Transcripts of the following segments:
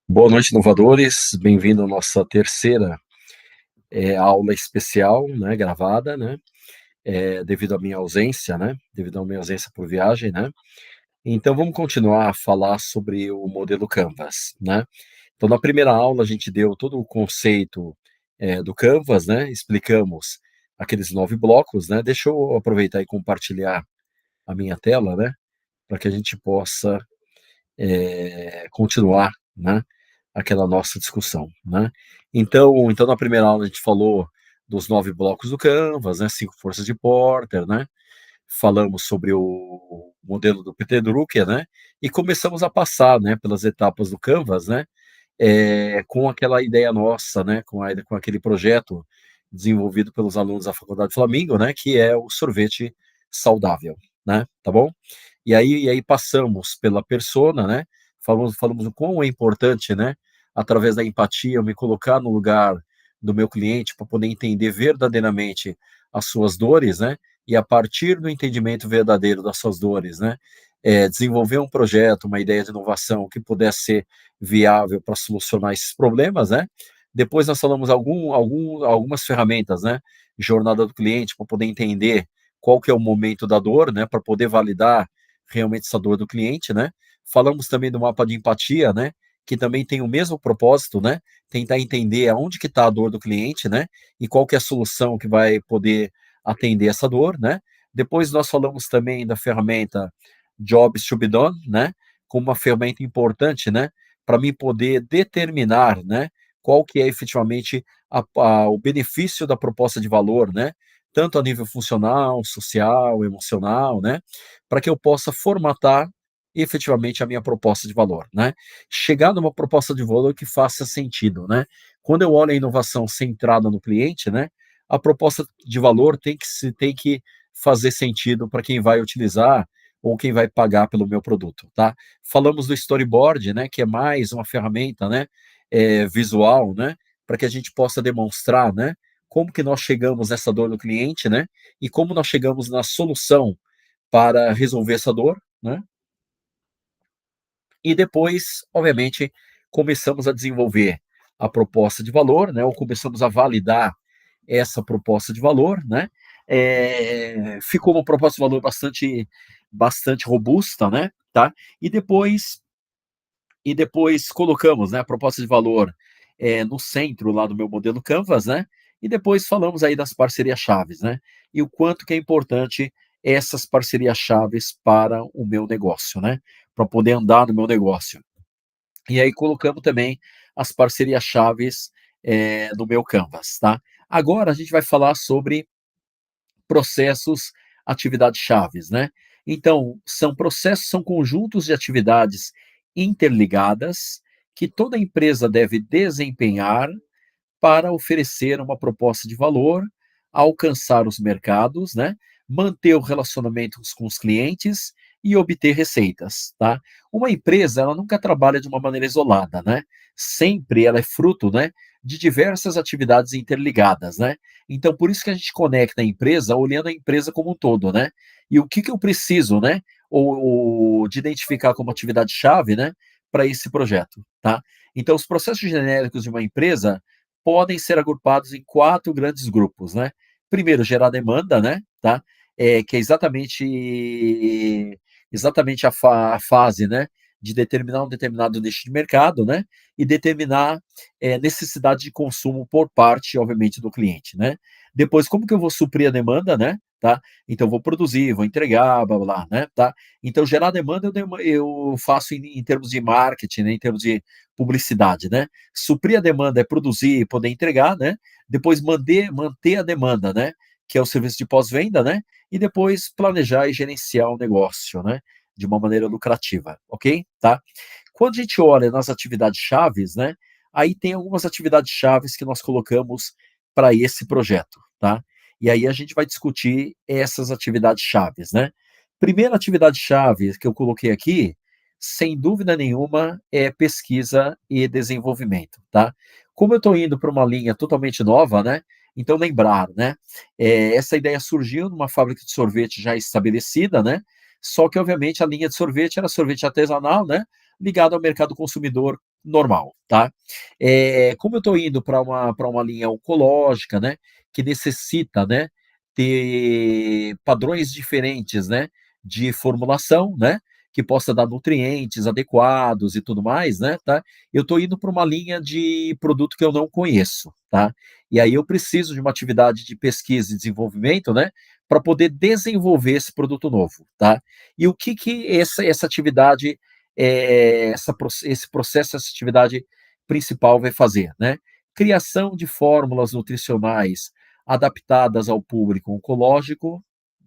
Boa noite, inovadores. Bem-vindo à nossa terceira aula especial, né, gravada, né, devido à minha ausência, né, devido à minha ausência por viagem, né. Então, vamos continuar a falar sobre o modelo Canvas, né. Então, na primeira aula, a gente deu todo o conceito do Canvas, né, explicamos aqueles 9 blocos, né. Deixa eu aproveitar e compartilhar a minha tela, né, para que a gente possa continuar, né, aquela nossa discussão, né. Então na primeira aula a gente falou dos 9 blocos do Canvas, né, 5 forças de Porter, né, falamos sobre o modelo do Peter Drucker, né, e começamos a passar, né, pelas etapas do Canvas, né, com aquela ideia nossa, né, com aquele projeto desenvolvido pelos alunos da Faculdade Flamingo, né, que é o sorvete saudável, né, tá bom? E aí passamos pela persona, né, falamos o quão é importante, né, através da empatia, eu me colocar no lugar do meu cliente para poder entender verdadeiramente as suas dores, né, e a partir do entendimento verdadeiro das suas dores, né, desenvolver um projeto, uma ideia de inovação que pudesse ser viável para solucionar esses problemas, né. Depois nós falamos algumas ferramentas, né, jornada do cliente, para poder entender qual que é o momento da dor, né, para poder validar realmente essa dor do cliente, né. Falamos também do mapa de empatia, né, que também tem o mesmo propósito, né, tentar entender aonde que está a dor do cliente, né, e qual que é a solução que vai poder atender essa dor, né. Depois nós falamos também da ferramenta Jobs to be done, né, como uma ferramenta importante, né, para mim poder determinar, né, qual que é efetivamente o benefício da proposta de valor, né, tanto a nível funcional, social, emocional, né, para que eu possa formatar efetivamente a minha proposta de valor, né. Chegar numa proposta de valor que faça sentido, né. Quando eu olho a inovação centrada no cliente, né, a proposta de valor tem que fazer sentido para quem vai utilizar ou quem vai pagar pelo meu produto, tá. Falamos do storyboard, né, que é mais uma ferramenta, né, visual, né, para que a gente possa demonstrar, né, como que nós chegamos nessa dor do cliente, né, e como nós chegamos na solução para resolver essa dor, né. E depois, obviamente, começamos a desenvolver a proposta de valor, né, ou começamos a validar essa proposta de valor, né. Ficou uma proposta de valor bastante robusta, né, tá. E depois colocamos, né, a proposta de valor, no centro lá do meu modelo Canvas, né, e depois falamos aí das parcerias chaves, né, e o quanto que é importante essas parcerias chaves para o meu negócio, né, para poder andar no meu negócio. E aí colocamos também as parcerias chaves, no meu Canvas, tá. Agora a gente vai falar sobre processos, atividades chaves, né. Então, são conjuntos de atividades interligadas que toda empresa deve desempenhar para oferecer uma proposta de valor, alcançar os mercados, né, manter o relacionamento com os clientes e obter receitas, tá. Uma empresa, ela nunca trabalha de uma maneira isolada, né, sempre ela é fruto, né, de diversas atividades interligadas, né. Então por isso que a gente conecta a empresa olhando a empresa como um todo, né. E o que que eu preciso, né, ou de identificar como atividade-chave, né, para esse projeto, tá. Então os processos genéricos de uma empresa podem ser agrupados em 4 grandes grupos, né. Primeiro, gerar demanda, né, tá, que é exatamente a fase, né, de determinar um determinado nicho de mercado, né, e determinar, necessidade de consumo por parte, obviamente, do cliente, né. Depois, como que eu vou suprir a demanda, né, tá. Então vou produzir, vou entregar, blá-blá-blá, né, tá. Então gerar demanda eu faço em termos de marketing, né, em termos de publicidade, né. Suprir a demanda é produzir e poder entregar, né. Depois manter a demanda, né, que é o serviço de pós-venda, né. E depois planejar e gerenciar o negócio, né, de uma maneira lucrativa, ok? Tá? Quando a gente olha nas atividades chaves, né, aí tem algumas atividades chaves que nós colocamos para esse projeto, tá? E aí a gente vai discutir essas atividades chaves, né? Primeira atividade chave que eu coloquei aqui, sem dúvida nenhuma, é pesquisa e desenvolvimento, tá? Como eu estou indo para uma linha totalmente nova, né? Então lembrar, né? Essa ideia surgiu numa fábrica de sorvete já estabelecida, né? Só que obviamente a linha de sorvete era sorvete artesanal, né? ligado ao mercado consumidor normal, tá. Como eu estou indo para uma linha oncológica, né, que necessita, né, ter padrões diferentes, né, de formulação, né, que possa dar nutrientes adequados e tudo mais, né, tá. Eu estou indo para uma linha de produto que eu não conheço, tá. E aí eu preciso de uma atividade de pesquisa e desenvolvimento, né, para poder desenvolver esse produto novo, tá. E o que que essa atividade, esse processo, essa atividade principal vai fazer, né. Criação de fórmulas nutricionais adaptadas ao público oncológico,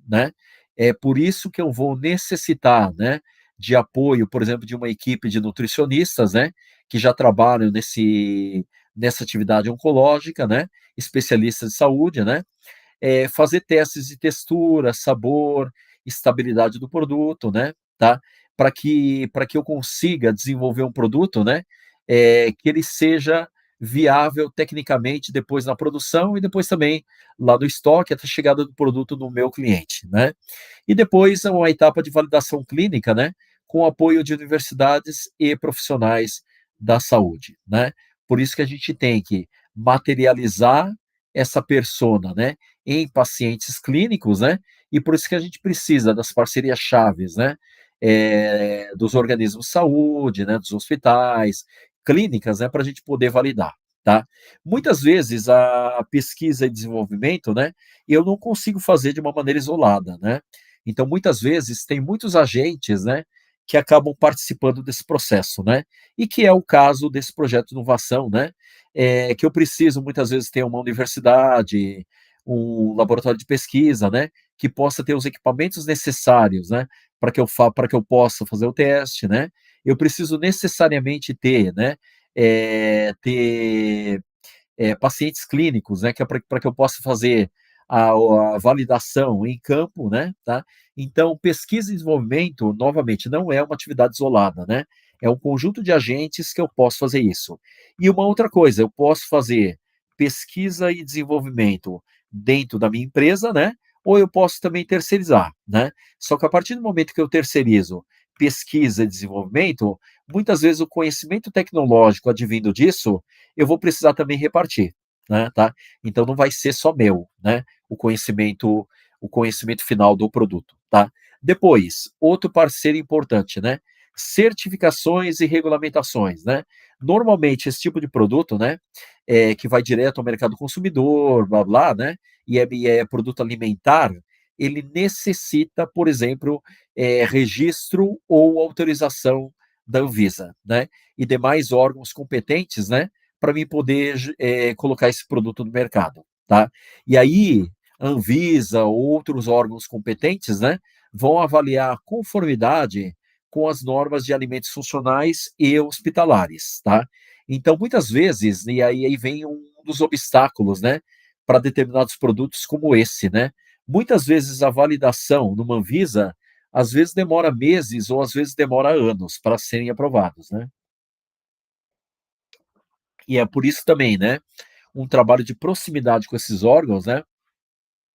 né. É por isso que eu vou necessitar, né, de apoio, por exemplo, de uma equipe de nutricionistas, né, que já trabalham nessa atividade oncológica, né, especialistas de saúde, né, fazer testes de textura, sabor, estabilidade do produto, né, tá, para que eu consiga desenvolver um produto, né, que ele seja viável tecnicamente depois na produção e depois também lá no estoque até a chegada do produto no meu cliente, né. E depois uma etapa de validação clínica, né, com apoio de universidades e profissionais da saúde, né. Por isso que a gente tem que materializar essa persona, né, em pacientes clínicos, né, e por isso que a gente precisa das parcerias chaves, né, dos organismos de saúde, né, dos hospitais, clínicas, né, para a gente poder validar, tá. Muitas vezes a pesquisa e desenvolvimento, né, eu não consigo fazer de uma maneira isolada, né. Então muitas vezes tem muitos agentes, né, que acabam participando desse processo, né, e que é o caso desse projeto de inovação, né, que eu preciso muitas vezes ter uma universidade, um laboratório de pesquisa, né, que possa ter os equipamentos necessários, né, para que eu possa fazer o teste, né. Eu preciso necessariamente ter, né, ter pacientes clínicos, né, que é para que eu possa fazer a validação em campo, né, tá. Então pesquisa e desenvolvimento, novamente, não é uma atividade isolada, né, é um conjunto de agentes que eu posso fazer isso. E uma outra coisa, eu posso fazer pesquisa e desenvolvimento dentro da minha empresa, né, ou eu posso também terceirizar, né. Só que a partir do momento que eu terceirizo pesquisa e desenvolvimento, muitas vezes o conhecimento tecnológico advindo disso, eu vou precisar também repartir, né, tá. Então não vai ser só meu, né, o conhecimento final do produto, tá. Depois, outro parceiro importante, né, certificações e regulamentações, né. Normalmente esse tipo de produto, né, que vai direto ao mercado consumidor, blá-blá, né, e é produto alimentar, ele necessita, por exemplo, registro ou autorização da Anvisa, né, e demais órgãos competentes, né, para mim poder colocar esse produto no mercado, tá. E aí, Anvisa, outros órgãos competentes, né, vão avaliar a conformidade com as normas de alimentos funcionais e hospitalares, tá. Então, muitas vezes, e aí vem um dos obstáculos, né, para determinados produtos como esse, né. Muitas vezes a validação numa Anvisa, às vezes demora meses ou às vezes demora anos para serem aprovados, né. E é por isso também, né, um trabalho de proximidade com esses órgãos, né,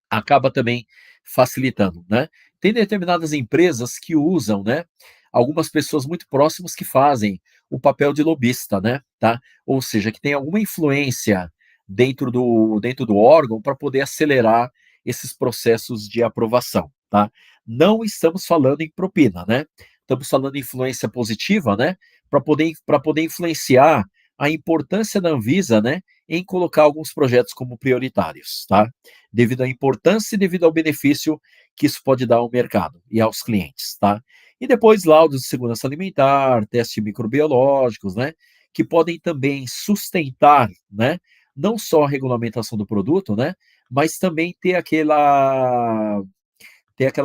acaba também facilitando, né. Tem determinadas empresas que usam, né, algumas pessoas muito próximas que fazem o papel de lobista, né, tá. Ou seja, que tem alguma influência dentro do órgão para poder acelerar esses processos de aprovação, tá. Não estamos falando em propina, né, estamos falando em influência positiva, né, para poder influenciar a importância da Anvisa, né, em colocar alguns projetos como prioritários, tá. Devido à importância e devido ao benefício que isso pode dar ao mercado e aos clientes, tá. E depois laudos de segurança alimentar, testes microbiológicos, né, que podem também sustentar, né, não só a regulamentação do produto, né, mas também ter aquela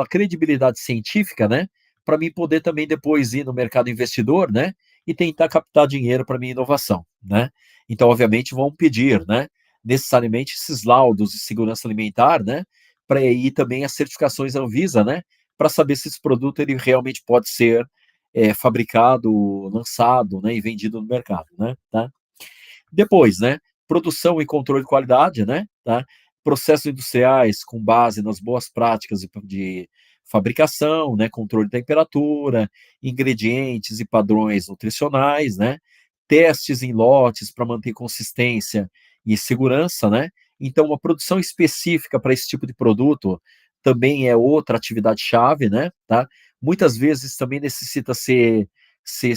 credibilidade científica, né, para mim poder também depois ir no mercado investidor, né, e tentar captar dinheiro para minha inovação, né. Então, obviamente, vão pedir, né, necessariamente esses laudos de segurança alimentar, né, para ir também as certificações Anvisa, né, para saber se esse produto ele realmente pode ser, fabricado, lançado, né, e vendido no mercado, né, tá. Depois, né, produção e controle de qualidade, né, tá. Processos industriais com base nas boas práticas de fabricação, né, controle de temperatura, ingredientes e padrões nutricionais, né, testes em lotes para manter consistência e segurança, né. Então uma produção específica para esse tipo de produto também é outra atividade-chave, né, tá. Muitas vezes também necessita ser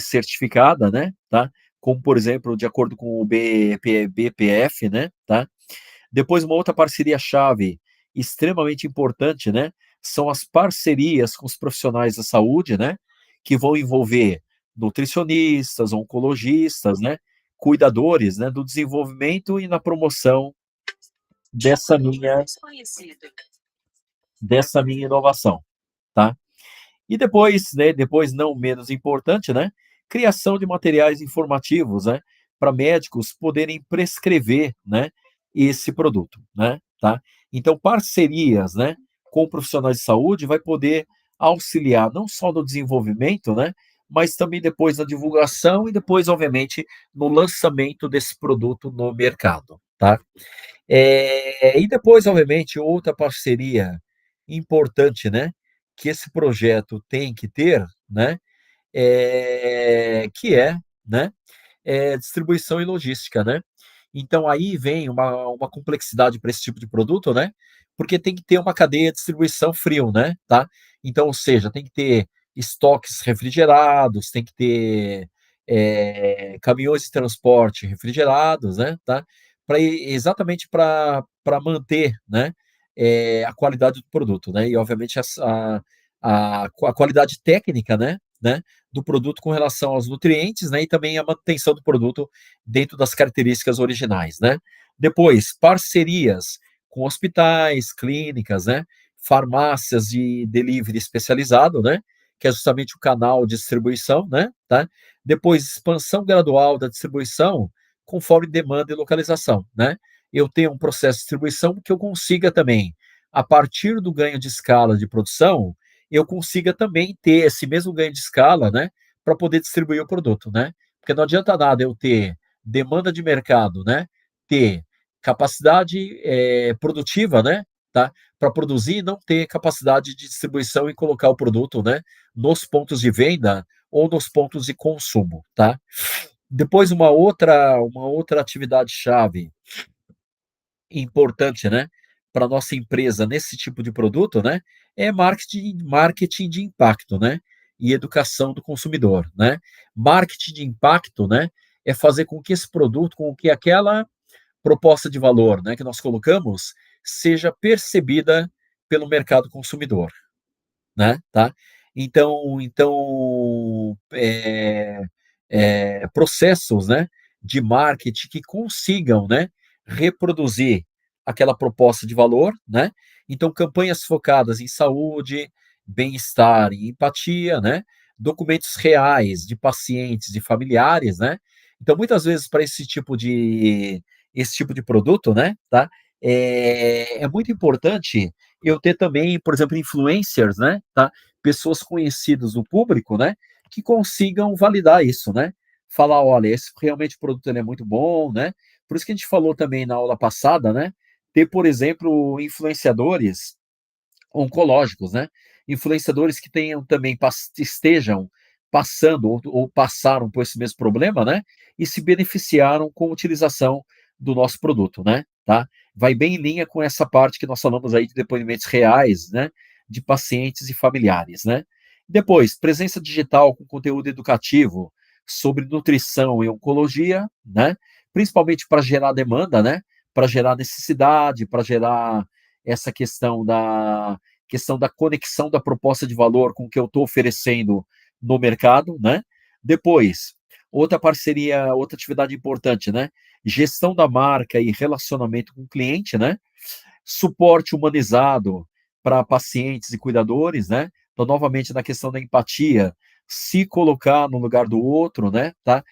certificada, né, tá, como por exemplo, de acordo com o BPF, né, tá. Depois uma outra parceria-chave extremamente importante, né, são as parcerias com os profissionais da saúde, né, que vão envolver nutricionistas, oncologistas, né, cuidadores, né, do desenvolvimento e na promoção dessa minha inovação, tá. E depois, né, depois não menos importante, né, criação de materiais informativos, né, para médicos poderem prescrever, né, esse produto, né, tá. Então parcerias, né, com profissionais de saúde vai poder auxiliar não só no desenvolvimento, né, mas também depois na divulgação e depois, obviamente, no lançamento desse produto no mercado, tá. E depois, obviamente, outra parceria importante, né, que esse projeto tem que ter, né, que é, né, distribuição e logística, né. Então aí vem uma complexidade para esse tipo de produto, né, porque tem que ter uma cadeia de distribuição frio, né, tá. Então, ou seja, tem que ter estoques refrigerados, tem que ter, caminhões de transporte refrigerados, né, tá, pra exatamente para manter, né, a qualidade do produto, né, e obviamente a qualidade técnica, né, do produto com relação aos nutrientes, né, e também a manutenção do produto dentro das características originais, né. Depois, parcerias com hospitais, clínicas, né, farmácias de delivery especializado, né, que é justamente o canal de distribuição, né, tá. Depois, expansão gradual da distribuição conforme demanda e localização, né. Eu tenho um processo de distribuição que eu consiga também, a partir do ganho de escala de produção, eu consiga também ter esse mesmo ganho de escala, né, para poder distribuir o produto, né. Porque não adianta nada eu ter demanda de mercado, né, ter capacidade, produtiva, né, tá, para produzir e não ter capacidade de distribuição e colocar o produto, né, nos pontos de venda ou nos pontos de consumo, tá. Depois uma outra atividade-chave importante, né, para nossa empresa nesse tipo de produto, né, é marketing de impacto, né, e educação do consumidor, né. Marketing de impacto, né, é fazer com que esse produto, com que aquela proposta de valor, né, que nós colocamos, seja percebida pelo mercado consumidor, né, tá. Processos, né, de marketing que consigam, né, reproduzir aquela proposta de valor, né. Então campanhas focadas em saúde, bem-estar e empatia, né, documentos reais de pacientes e familiares, né. Então muitas vezes para esse tipo de produto, né, tá, é muito importante eu ter também, por exemplo, influencers, né, tá, pessoas conhecidas do público, né, que consigam validar isso, né. Falar: "Olha, esse realmente o produto ele é muito bom", né. Por isso que a gente falou também na aula passada, né, ter, por exemplo, influenciadores oncológicos, né. Influenciadores que tenham também estejam passando ou passaram por esse mesmo problema, né, e se beneficiaram com a utilização do nosso produto, né, tá. Vai bem em linha com essa parte que nós falamos aí de depoimentos reais, né, de pacientes e familiares, né. Depois, presença digital com conteúdo educativo sobre nutrição e oncologia, né, principalmente para gerar demanda, né, para gerar necessidade, para gerar essa questão da conexão da proposta de valor com o que eu estou oferecendo no mercado, né. Depois, outra atividade importante, né, gestão da marca e relacionamento com o cliente, né, suporte humanizado para pacientes e cuidadores, né. Então, novamente, na questão da empatia, se colocar no lugar do outro, né, tá.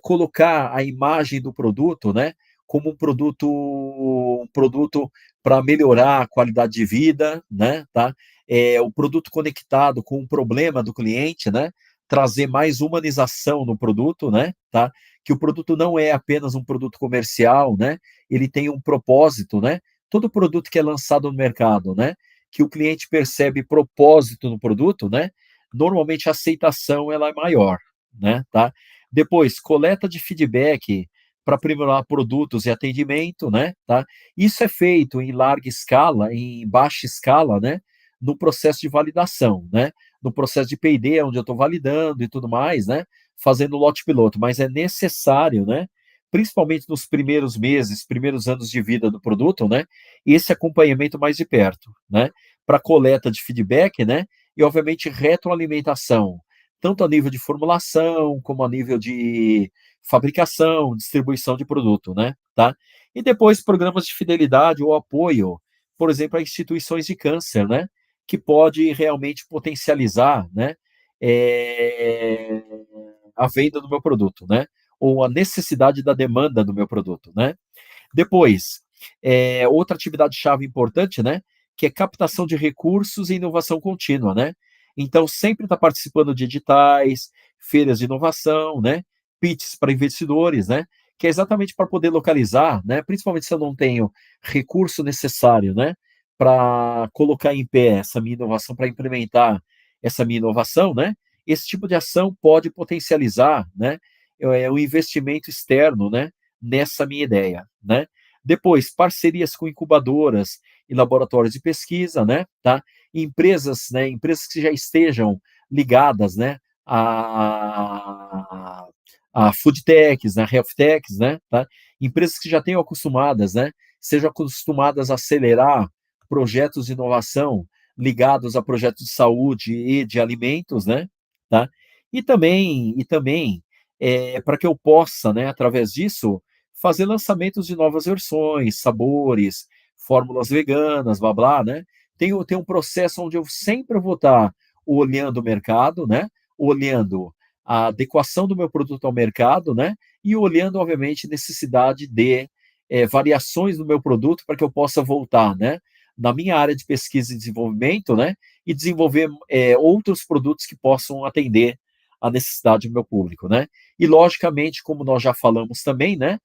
Colocar a imagem do produto, né, como um produto para melhorar a qualidade de vida, né, tá. O produto conectado com o problema do cliente, né, trazer mais humanização no produto, né, tá. Que o produto não é apenas um produto comercial, né, ele tem um propósito, né. Todo produto que é lançado no mercado, né, que o cliente percebe propósito no produto, né, normalmente a aceitação ela é maior, né, tá. Depois, coleta de feedback para aprimorar produtos e atendimento, né, tá. Isso é feito em larga escala, em baixa escala, né, no processo de validação, né, no processo de P&D, onde eu estou validando e tudo mais, né, fazendo lote piloto, mas é necessário, né, principalmente nos primeiros meses, primeiros anos de vida do produto, né, esse acompanhamento mais de perto, né, para coleta de feedback, né, e obviamente retroalimentação, tanto a nível de formulação, como a nível de fabricação, distribuição de produto, né, tá. E depois programas de fidelidade ou apoio, por exemplo, a instituições de câncer, né, que pode realmente potencializar, né, eh, a venda do meu produto, né, ou a necessidade da demanda do meu produto, né. Depois, outra atividade-chave importante, né, que é captação de recursos e inovação contínua, né. Então sempre está participando de editais, feiras de inovação, né, pitches para investidores, né, que é exatamente para poder localizar, né, principalmente se eu não tenho recurso necessário, né, para colocar em pé essa minha inovação, para implementar essa minha inovação, né, esse tipo de ação pode potencializar, né, o investimento externo, né, nessa minha ideia, né. Depois, parcerias com incubadoras e laboratórios de pesquisa, né, tá. Empresas, né, empresas que já estejam ligadas, né, a a food techs, a health techs, né, tá. Empresas que já tenham acostumadas, né, sejam acostumadas a acelerar projetos de inovação ligados a projetos de saúde e de alimentos, né, tá. E também, para que eu possa, né, através disso, fazer lançamentos de novas versões, sabores, fórmulas veganas, blá blá, né. Tem um processo onde eu sempre vou estar olhando o mercado, né, olhando a adequação do meu produto ao mercado, né, e olhando, obviamente, necessidade de, variações no meu produto para que eu possa voltar, né, na minha área de pesquisa e desenvolvimento, né, e desenvolver, outros produtos que possam atender a necessidade do meu público, né. E logicamente, como nós já falamos também, né,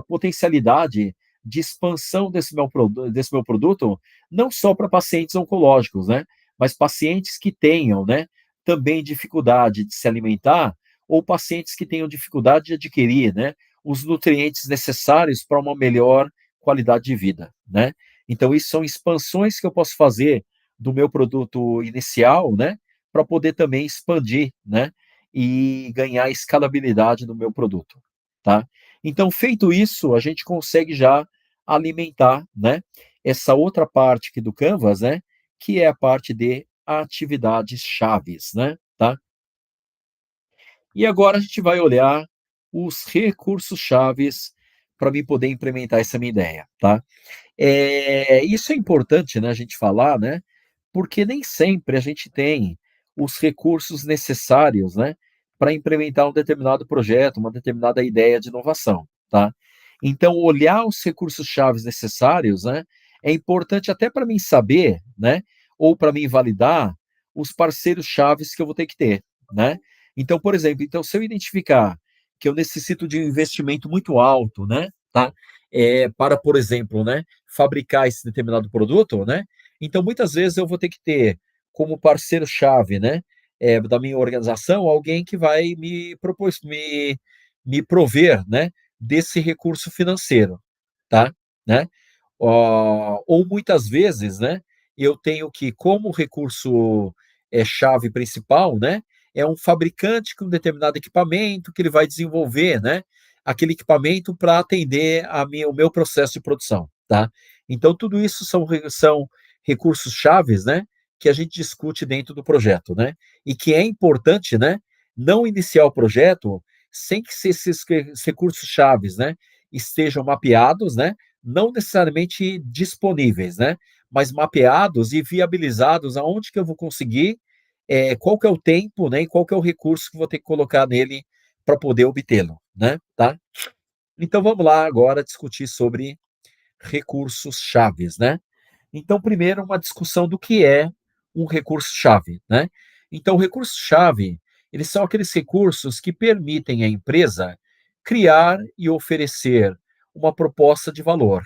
potencialidade de expansão desse meu produto, não só para pacientes oncológicos, né, mas pacientes que tenham, né, também dificuldade de se alimentar ou pacientes que tenham dificuldade de adquirir, né, os nutrientes necessários para uma melhor qualidade de vida, né. Então isso são expansões que eu posso fazer do meu produto inicial, né, para poder também expandir, né, e ganhar escalabilidade no meu produto, tá. Então, feito isso, a gente consegue já alimentar, né, essa outra parte aqui do Canvas, né, que é a parte de atividades chaves, né, tá. E agora a gente vai olhar os recursos chaves para mim poder implementar essa minha ideia, tá. Isso é importante, né, a gente falar, né, porque nem sempre a gente tem os recursos necessários, né, para implementar um determinado projeto, uma determinada ideia de inovação, tá. Então olhar os recursos chaves necessários, né, é importante até para mim saber, né, ou para mim validar os parceiros chaves que eu vou ter que ter, né. Então, por exemplo, então se eu identificar que eu necessito de um investimento muito alto, né, tá, para, por exemplo, né, fabricar esse determinado produto, né, então muitas vezes eu vou ter que ter como parceiro-chave, né, da minha organização, alguém que vai me prover, né, desse recurso financeiro, tá, né. Ou muitas vezes, né, eu tenho que, como recurso, chave principal, né, é um fabricante com determinado equipamento que ele vai desenvolver, né, aquele equipamento para atender o meu processo de produção, tá. Então tudo isso são recursos chaves, né, que a gente discute dentro do projeto, né, e que é importante, né, não iniciar o projeto sem que esses recursos chaves, né, estejam mapeados, né, não necessariamente disponíveis, né, mas mapeados e viabilizados aonde que eu vou conseguir, qual que é o tempo, né, e qual que é o recurso que vou ter que colocar nele para poder obtê-lo, né, tá. Então vamos lá agora discutir sobre recursos chaves, né. Então primeiro uma discussão do que é um recurso-chave, né. Então o recurso-chave, eles são aqueles recursos que permitem à empresa criar e oferecer uma proposta de valor,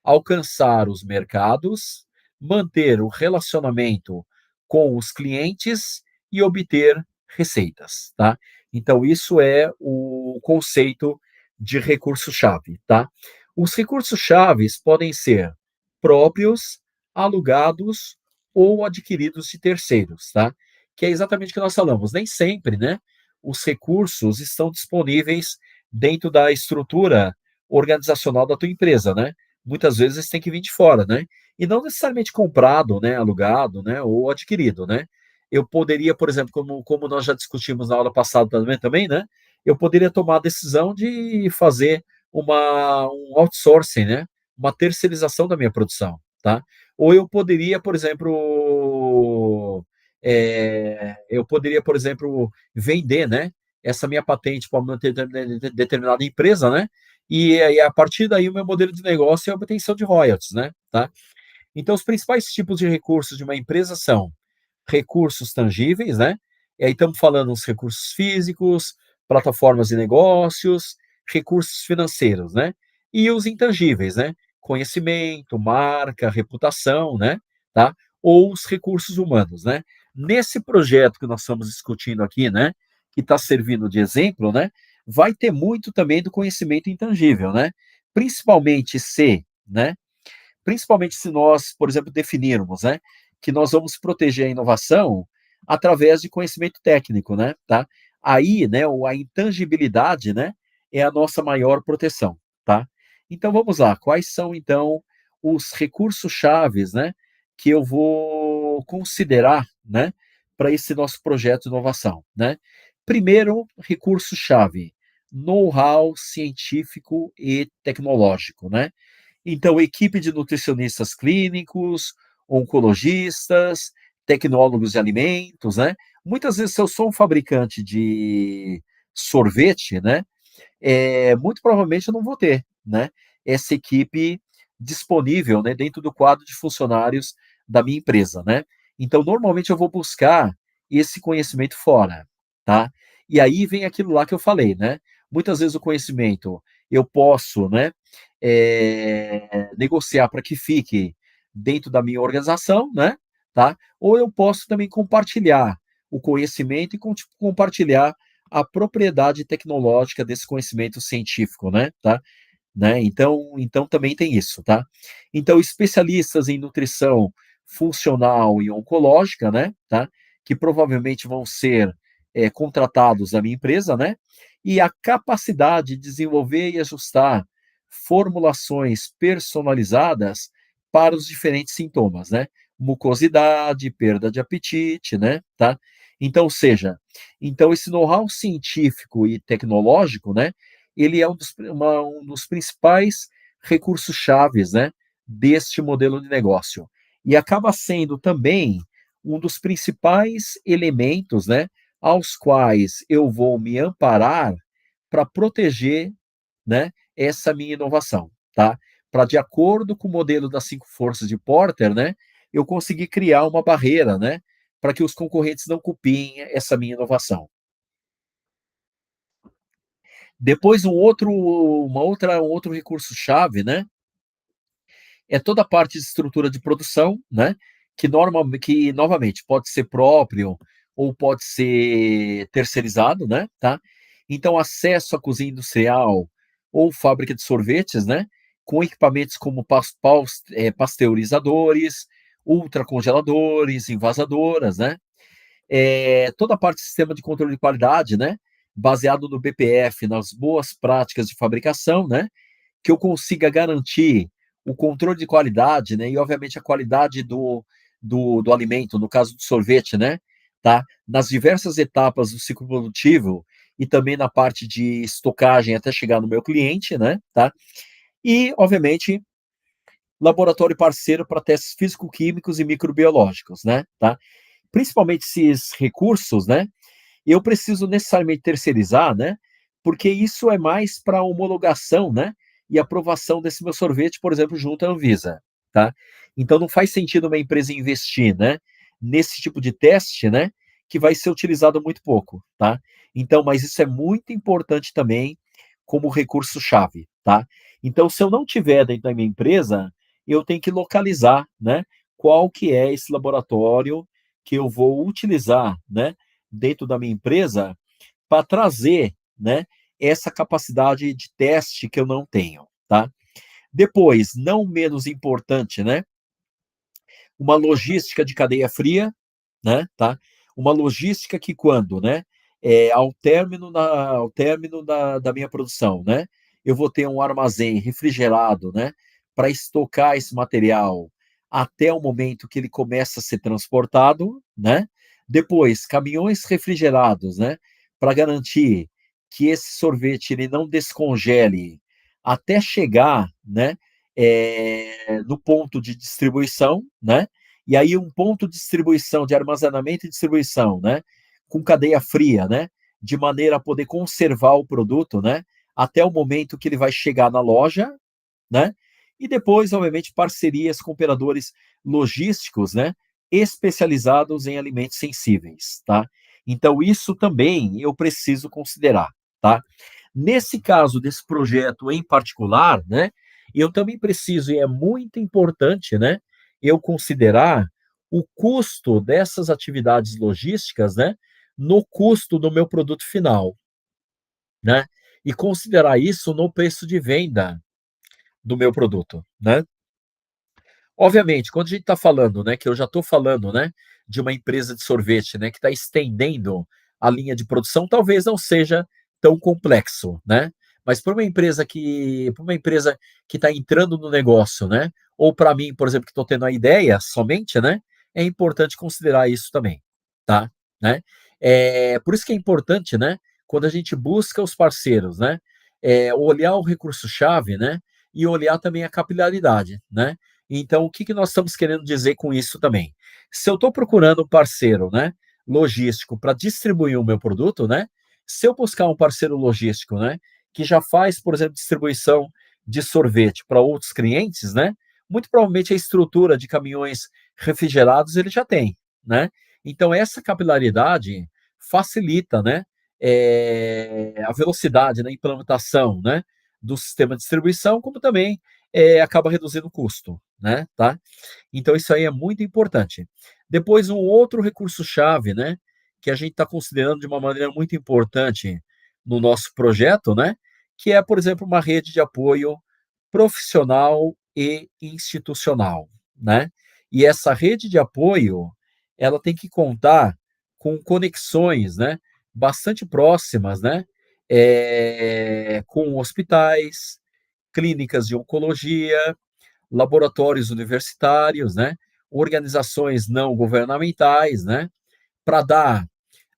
alcançar os mercados, manter o relacionamento com os clientes e obter receitas, tá? Então isso é o conceito de recurso-chave, tá? Os recursos-chaves podem ser próprios, alugados ou adquiridos de terceiros, tá? Que é exatamente o que nós falamos. Nem sempre, né, os recursos estão disponíveis dentro da estrutura organizacional da tua empresa, né? Muitas vezes tem que vir de fora, né? E não necessariamente comprado, né, alugado, né, ou adquirido, né? Eu poderia, por exemplo, como nós já discutimos na aula passada também, né? Eu poderia tomar a decisão de fazer um outsourcing, né? Uma terceirização da minha produção, tá? Ou eu poderia, por exemplo, eu poderia, por exemplo, vender, né? Essa minha patente para uma determinada empresa, né? E aí, a partir daí, o meu modelo de negócio é a obtenção de royalties, né? Tá? Então, os principais tipos de recursos de uma empresa são recursos tangíveis, né? E aí estamos falando dos recursos físicos, plataformas de negócios, recursos financeiros, né? E os intangíveis, né? Conhecimento, marca, reputação, né? Tá? Ou os recursos humanos, né? Nesse projeto que nós estamos discutindo aqui, né? Que está servindo de exemplo, né? Vai ter muito também do conhecimento intangível, né? Principalmente se, né? Principalmente se nós, por exemplo, definirmos, né, que nós vamos proteger a inovação através de conhecimento técnico, né, tá? Aí, né, a intangibilidade, né, é a nossa maior proteção, tá? Então vamos lá, quais são então os recursos chaves, né, que eu vou considerar, né, para esse nosso projeto de inovação, né? Primeiro recurso chave, know-how científico e tecnológico, né? Então, equipe de nutricionistas clínicos, oncologistas, tecnólogos de alimentos, né? Muitas vezes, se eu sou um fabricante de sorvete, né? Muito provavelmente eu não vou ter, né? Essa equipe disponível, né? Dentro do quadro de funcionários da minha empresa, né? Então, normalmente eu vou buscar esse conhecimento fora, tá? E aí vem aquilo lá que eu falei, né? Muitas vezes o conhecimento eu posso, né? Negociar para que fique dentro da minha organização, né? Tá? Ou eu posso também compartilhar o conhecimento e compartilhar a propriedade tecnológica desse conhecimento científico, né? Tá? Né? Então também tem isso, tá? Então, especialistas em nutrição funcional e oncológica, né? Tá? Que provavelmente vão ser contratados da minha empresa, né? E a capacidade de desenvolver e ajustar formulações personalizadas para os diferentes sintomas, né? Mucosidade, perda de apetite, né? Tá? Então, ou seja, então esse know-how científico e tecnológico, né? Ele é um dos principais recursos chaves, né, deste modelo de negócio. E acaba sendo também um dos principais elementos, né, aos quais eu vou me amparar para proteger, né, essa minha inovação, tá? Para, de acordo com o modelo das 5 forças de Porter, né, eu conseguir criar uma barreira, né, para que os concorrentes não copiem essa minha inovação. Depois um outro recurso-chave, né, é toda a parte de estrutura de produção, né, que novamente pode ser próprio ou pode ser terceirizado, né, tá? Então acesso à cozinha industrial ou fábrica de sorvetes, né, com equipamentos como pasteurizadores, ultracongeladores, envasadoras, né? Toda a parte de sistema de controle de qualidade, né, baseado no BPF, nas boas práticas de fabricação, né, que eu consiga garantir o controle de qualidade, né, e obviamente a qualidade do alimento, no caso do sorvete, né, tá, nas diversas etapas do ciclo produtivo e também na parte de estocagem até chegar no meu cliente, né, tá, e obviamente laboratório parceiro para testes físico-químicos e microbiológicos, né, tá. Principalmente esses recursos, né, eu preciso necessariamente terceirizar, né? Porque isso é mais para homologação, né? E aprovação desse meu sorvete, por exemplo, junto à Anvisa, tá? Então não faz sentido uma empresa investir, né? Nesse tipo de teste, né? Que vai ser utilizado muito pouco, tá? Então, mas isso é muito importante também como recurso-chave, tá? Então, se eu não tiver dentro da minha empresa, eu tenho que localizar, né? qual que é esse laboratório que eu vou utilizar, né, dentro da minha empresa para trazer, né, essa capacidade de teste que eu não tenho, tá? Depois, não menos importante, né, uma logística de cadeia fria, né, tá? Uma logística que quando, né, ao término da minha produção, né, eu vou ter um armazém refrigerado, né, para estocar esse material até o momento que ele começa a ser transportado, né. Depois, caminhões refrigerados, né, para garantir que esse sorvete ele não descongele até chegar, né, no ponto de distribuição, né. E aí um ponto de distribuição, de armazenamento e distribuição, né, com cadeia fria, né, de maneira a poder conservar o produto, né, até o momento que ele vai chegar na loja, né, e depois, obviamente, parcerias com operadores logísticos, né, especializados em alimentos sensíveis, tá. Então isso também eu preciso considerar, tá. Nesse caso desse projeto em particular, né, eu também preciso, e é muito importante, né, eu considerar o custo dessas atividades logísticas, né, no custo do meu produto final, né, e considerar isso no preço de venda do meu produto, né. Obviamente, quando a gente está falando, né, que eu já estou falando, né, de uma empresa de sorvete, né, que está estendendo a linha de produção, talvez não seja tão complexo, né. Mas para uma empresa que está entrando no negócio, né, ou para mim, por exemplo, que estou tendo a ideia somente, né, é importante considerar isso também, tá, né. Por isso que é importante, né, quando a gente busca os parceiros, né, olhar o recurso-chave, né, e olhar também a capilaridade, né. Então, o que que nós estamos querendo dizer com isso também? Se eu estou procurando um parceiro, né, logístico para distribuir o meu produto, né, se eu buscar um parceiro logístico, né, que já faz, por exemplo, distribuição de sorvete para outros clientes, né, muito provavelmente a estrutura de caminhões refrigerados ele já tem, né. Então essa capilaridade facilita, né, a velocidade na implementação, né, do sistema de distribuição, como também, acaba reduzindo o custo, né, tá. Então isso aí é muito importante. Depois um outro recurso-chave, né, que a gente está considerando de uma maneira muito importante no nosso projeto, né, que é, por exemplo, uma rede de apoio profissional e institucional, né. E essa rede de apoio, ela tem que contar com conexões, né, bastante próximas, né, com hospitais, clínicas de oncologia, laboratórios universitários, né, organizações não governamentais, né, para dar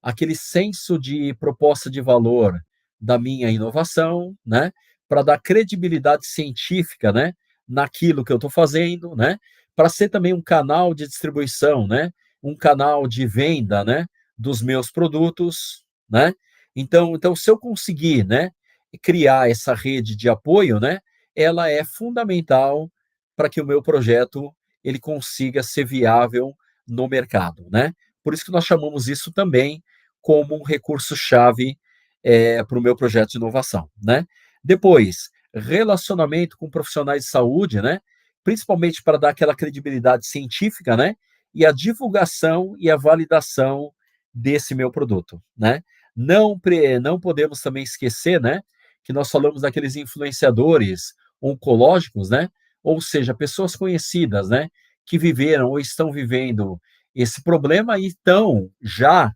aquele senso de proposta de valor da minha inovação, né, para dar credibilidade científica, né, naquilo que eu estou fazendo, né, para ser também um canal de distribuição, né, um canal de venda, né, dos meus produtos, né. Então se eu conseguir, né, criar essa rede de apoio, né, ela é fundamental para que o meu projeto ele consiga ser viável no mercado, né. Por isso que nós chamamos isso também como um recurso-chave, para o meu projeto de inovação, né. Depois, relacionamento com profissionais de saúde, né, principalmente para dar aquela credibilidade científica, né, e a divulgação e a validação desse meu produto, né. Não podemos também esquecer, né, que nós falamos daqueles influenciadores oncológicos, né, ou seja, pessoas conhecidas, né, que viveram ou estão vivendo esse problema e estão já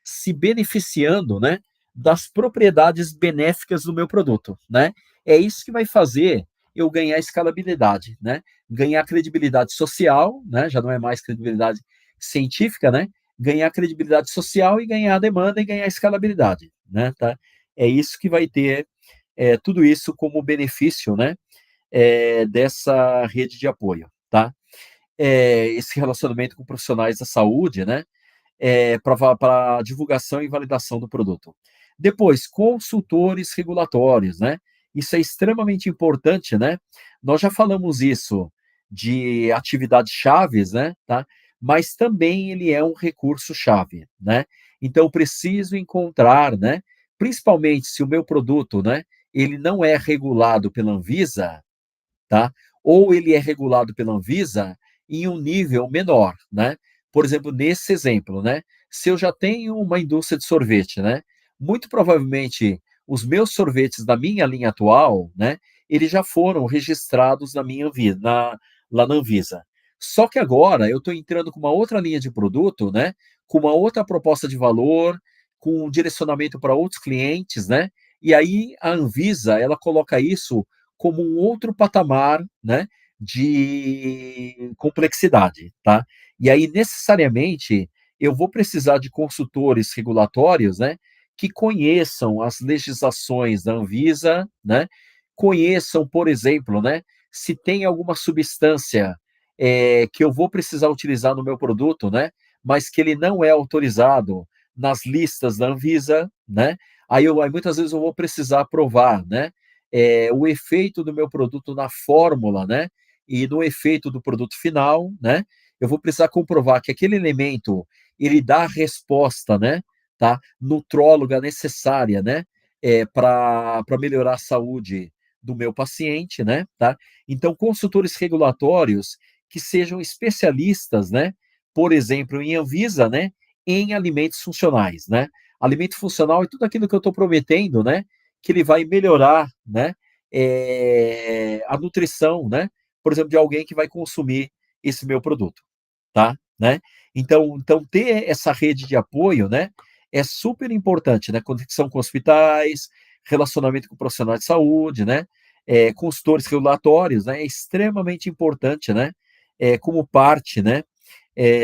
se beneficiando, né, das propriedades benéficas do meu produto, né. É isso que vai fazer eu ganhar escalabilidade, né, ganhar credibilidade social, né, já não é mais credibilidade científica, né, ganhar credibilidade social e ganhar demanda e ganhar escalabilidade, né, tá. É isso que vai ter, tudo isso como benefício, né, dessa rede de apoio, tá. Esse relacionamento com profissionais da saúde, né, para divulgação e validação do produto. Depois, consultores regulatórios, né? Isso é extremamente importante, né? Nós já falamos isso de atividades chaves, né? Tá? Mas também ele é um recurso chave, né? Então preciso encontrar, né? Principalmente se o meu produto, né? Ele não é regulado pela Anvisa, tá? Ou ele é regulado pela Anvisa, em um nível menor, né. Por exemplo, nesse exemplo, né, se eu já tenho uma indústria de sorvete, né, muito provavelmente os meus sorvetes da minha linha atual, né, eles já foram registrados na minha lá na Anvisa. Só que agora eu estou entrando com uma outra linha de produto, né, com uma outra proposta de valor, com um direcionamento para outros clientes, né, e aí a Anvisa, ela coloca isso como um outro patamar, né, de complexidade, tá. E aí necessariamente eu vou precisar de consultores regulatórios, né, que conheçam as legislações da Anvisa, né, conheçam, por exemplo, né, se tem alguma substância, que eu vou precisar utilizar no meu produto, né, mas que ele não é autorizado nas listas da Anvisa, né, aí muitas vezes eu vou precisar provar, né, o efeito do meu produto na fórmula, né, e no efeito do produto final, né, eu vou precisar comprovar que aquele elemento, ele dá a resposta, né, tá, nutróloga necessária, né, pra melhorar a saúde do meu paciente, né, tá. Então consultores regulatórios que sejam especialistas, né, por exemplo, em Anvisa, né, em alimentos funcionais, né. Alimento funcional é tudo aquilo que eu estou prometendo, né, que ele vai melhorar, né, a nutrição, né, por exemplo, de alguém que vai consumir esse meu produto, tá, né. Então ter essa rede de apoio, né, é super importante, né, conexão com hospitais, relacionamento com profissionais de saúde, né, consultores regulatórios, né, é extremamente importante, né, como parte, né,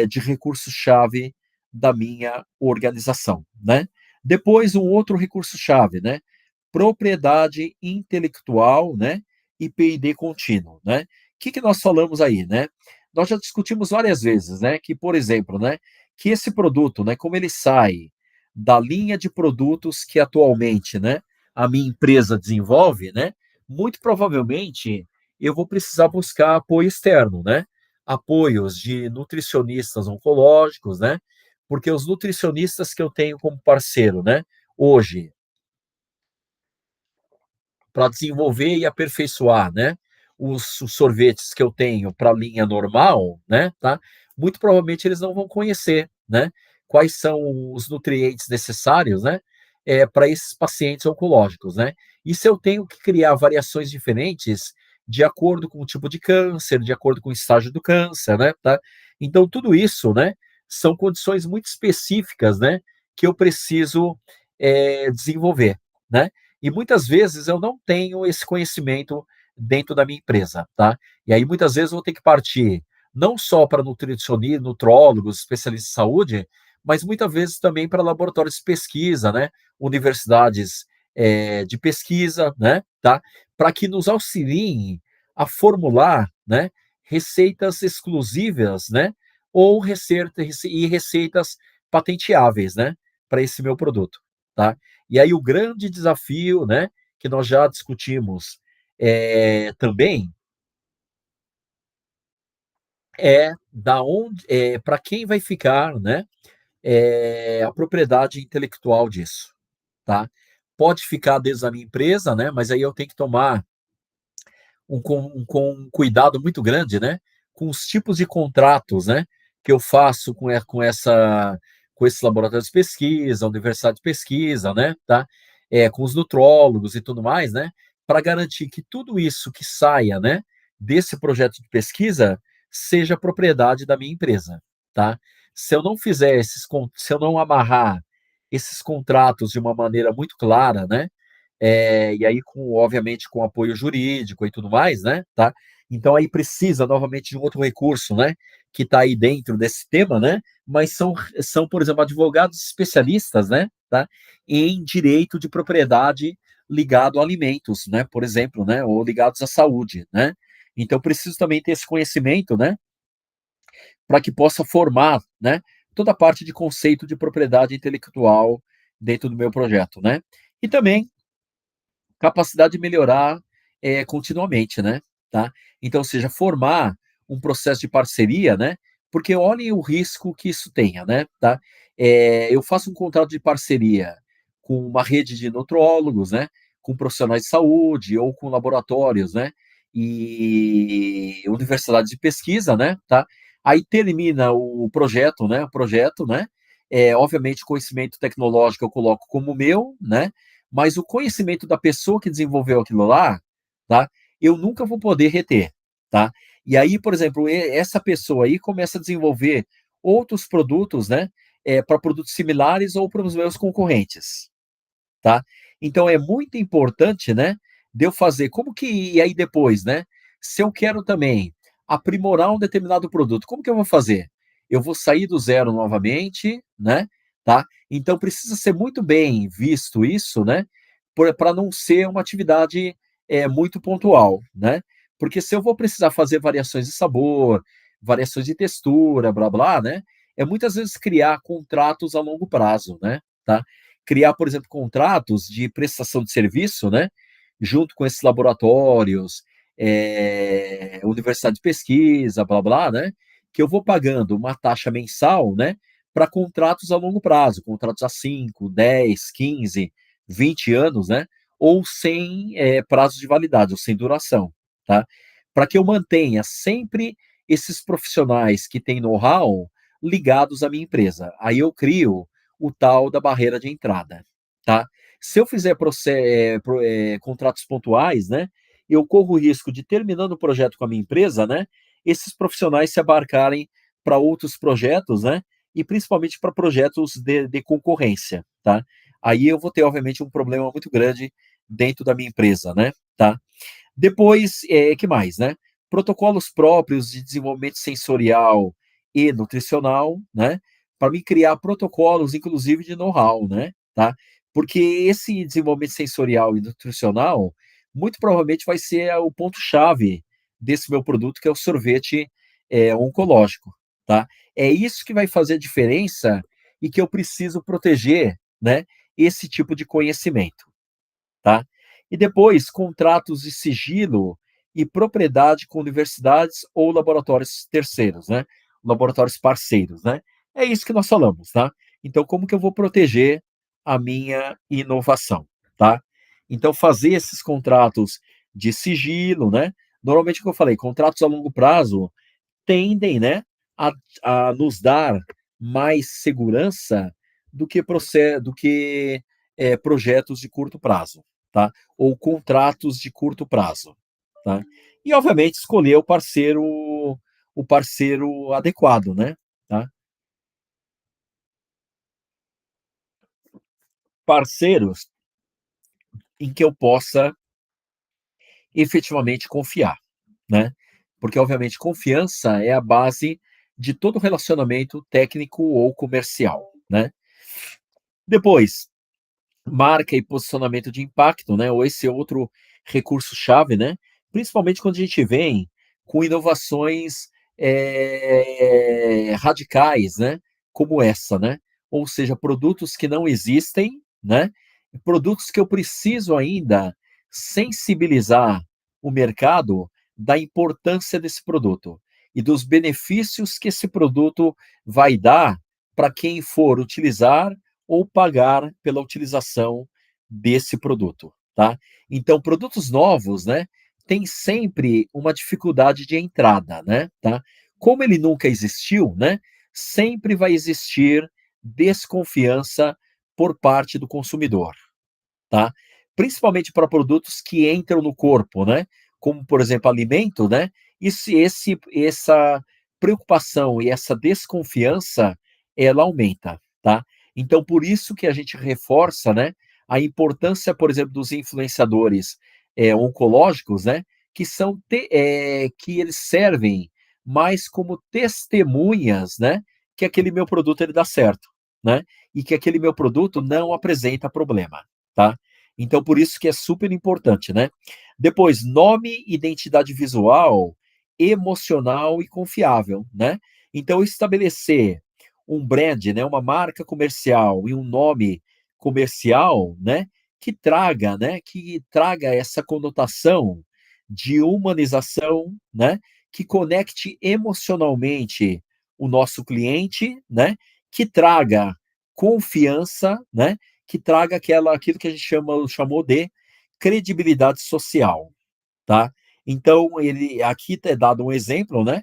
de recurso-chave da minha organização, né. Depois um outro recurso-chave, né, propriedade intelectual, né, e P&D contínuo, né. Que nós falamos aí, né? Nós já discutimos várias vezes, né, que, por exemplo, né, que esse produto, né, como ele sai da linha de produtos que atualmente, né, a minha empresa desenvolve, né, muito provavelmente eu vou precisar buscar apoio externo, né, apoios de nutricionistas oncológicos, né, porque os nutricionistas que eu tenho como parceiro, né, hoje, para desenvolver e aperfeiçoar, né, os sorvetes que eu tenho para a linha normal, né, tá, muito provavelmente eles não vão conhecer, né, quais são os nutrientes necessários, né, para esses pacientes oncológicos, né. E se eu tenho que criar variações diferentes de acordo com o tipo de câncer, de acordo com o estágio do câncer, né, tá. Então tudo isso, né, são condições muito específicas, né, que eu preciso, desenvolver, né. E muitas vezes eu não tenho esse conhecimento dentro da minha empresa, tá. E aí muitas vezes eu vou ter que partir não só para nutrólogos, especialistas em saúde, mas muitas vezes também para laboratórios de pesquisa, né, universidades, de pesquisa, né, tá, para que nos auxiliem a formular, né, receitas exclusivas, né, ou receitas patenteáveis, né, para esse meu produto, tá. E aí o grande desafio, né, que nós já discutimos, também, é da onde pra quem vai ficar, né, a propriedade intelectual disso, tá. Pode ficar dentro da minha empresa, né, mas aí eu tenho que tomar um cuidado muito grande, né, com os tipos de contratos, né, que eu faço com esses laboratórios de pesquisa, universidade de pesquisa, né, tá, com os nutrólogos e tudo mais, né, para garantir que tudo isso que saia, né, desse projeto de pesquisa seja propriedade da minha empresa, tá. Se eu não amarrar esses contratos de uma maneira muito clara, né, e aí com obviamente com apoio jurídico e tudo mais, né, tá. Então aí precisa novamente de um outro recurso, né, que está aí dentro desse tema, né, mas são, por exemplo, advogados especialistas, né, tá, em direito de propriedade ligado a alimentos, né, por exemplo, né, ou ligados à saúde, né. Então preciso também ter esse conhecimento, né, para que possa formar, né, toda a parte de conceito de propriedade intelectual dentro do meu projeto, né. E também capacidade de melhorar, continuamente, né, tá. Então, ou seja, formar um processo de parceria, né, porque olhem o risco que isso tenha, né, tá. Eu faço um contrato de parceria com uma rede de nutrólogos, né, com profissionais de saúde ou com laboratórios, né, e universidades de pesquisa, né, tá? Aí termina o projeto, né, obviamente conhecimento tecnológico eu coloco como meu, né, mas o conhecimento da pessoa que desenvolveu aquilo lá, tá, eu nunca vou poder reter, tá? E aí, por exemplo, essa pessoa aí começa a desenvolver outros produtos, né, para produtos similares ou para os meus concorrentes, tá? Então é muito importante, né, de eu fazer como que e aí depois, né, se eu quero também aprimorar um determinado produto, como que eu vou fazer? Eu vou sair do zero novamente, né, tá? Então precisa ser muito bem visto isso, né, para não ser uma atividade, muito pontual, né? Porque se eu vou precisar fazer variações de sabor, variações de textura, blá blá, né, é muitas vezes criar contratos a longo prazo, né, tá? Criar, por exemplo, contratos de prestação de serviço, né, junto com esses laboratórios, universidade de pesquisa, blá blá, né, que eu vou pagando uma taxa mensal, né, para contratos a longo prazo, contratos a 5, 10, 15, 20 anos, né, ou sem prazo de validade, ou sem duração, tá? Para que eu mantenha sempre esses profissionais que têm know-how ligados à minha empresa. Aí eu crio o tal da barreira de entrada, tá? Se eu fizer contratos pontuais, né, eu corro o risco de, terminando o projeto com a minha empresa, né, esses profissionais se abarcarem para outros projetos, né, e principalmente para projetos de concorrência, tá? Aí eu vou ter, obviamente, um problema muito grande dentro da minha empresa, né, tá? Depois, que mais, né? Protocolos próprios de desenvolvimento sensorial e nutricional, né? Para mim criar protocolos, inclusive de know-how, né? Tá? Porque esse desenvolvimento sensorial e nutricional, muito provavelmente vai ser o ponto-chave desse meu produto, que é o sorvete oncológico, tá? É isso que vai fazer a diferença e que eu preciso proteger, né? Esse tipo de conhecimento, tá? E depois, contratos de sigilo e propriedade com universidades ou laboratórios terceiros, né? Laboratórios parceiros, né? É isso que nós falamos, tá? Então, como que eu vou proteger a minha inovação, tá? Então, fazer esses contratos de sigilo, né? Normalmente, o que eu falei, contratos a longo prazo tendem, né, a, a nos dar mais segurança do que projetos de curto prazo, tá? Ou contratos de curto prazo, tá? E obviamente escolher o parceiro adequado, né? Tá? Parceiros em que eu possa efetivamente confiar, né? Porque obviamente confiança é a base de todo relacionamento técnico ou comercial, né? Depois, marca e posicionamento de impacto, né, ou esse outro recurso-chave, né, principalmente quando a gente vem com inovações radicais, né, como essa, né, ou seja, produtos que não existem, né, produtos que eu preciso ainda sensibilizar o mercado da importância desse produto e dos benefícios que esse produto vai dar para quem for utilizar ou pagar pela utilização desse produto, tá? Então, produtos novos, né, tem sempre uma dificuldade de entrada, né, tá? Como ele nunca existiu, né, sempre vai existir desconfiança por parte do consumidor, tá? Principalmente para produtos que entram no corpo, né? Como, por exemplo, alimento, né? Essa preocupação e essa desconfiança, ela aumenta, tá? Então, por isso que a gente reforça, né? A importância, por exemplo, dos influenciadores oncológicos, né? Que eles servem mais como testemunhas, né? Que aquele meu produto ele dá certo, né? E que aquele meu produto não apresenta problema, tá? Então, por isso que é super importante, né? Depois, nome, identidade visual, emocional e confiável, né? Então, estabelecer um brand, né, uma marca comercial e um nome comercial, né, que traga essa conotação de humanização, né, que conecte emocionalmente o nosso cliente, né, que traga confiança, né, que traga aquilo que a gente chamou de credibilidade social, tá? Então ele aqui é dado um exemplo, né,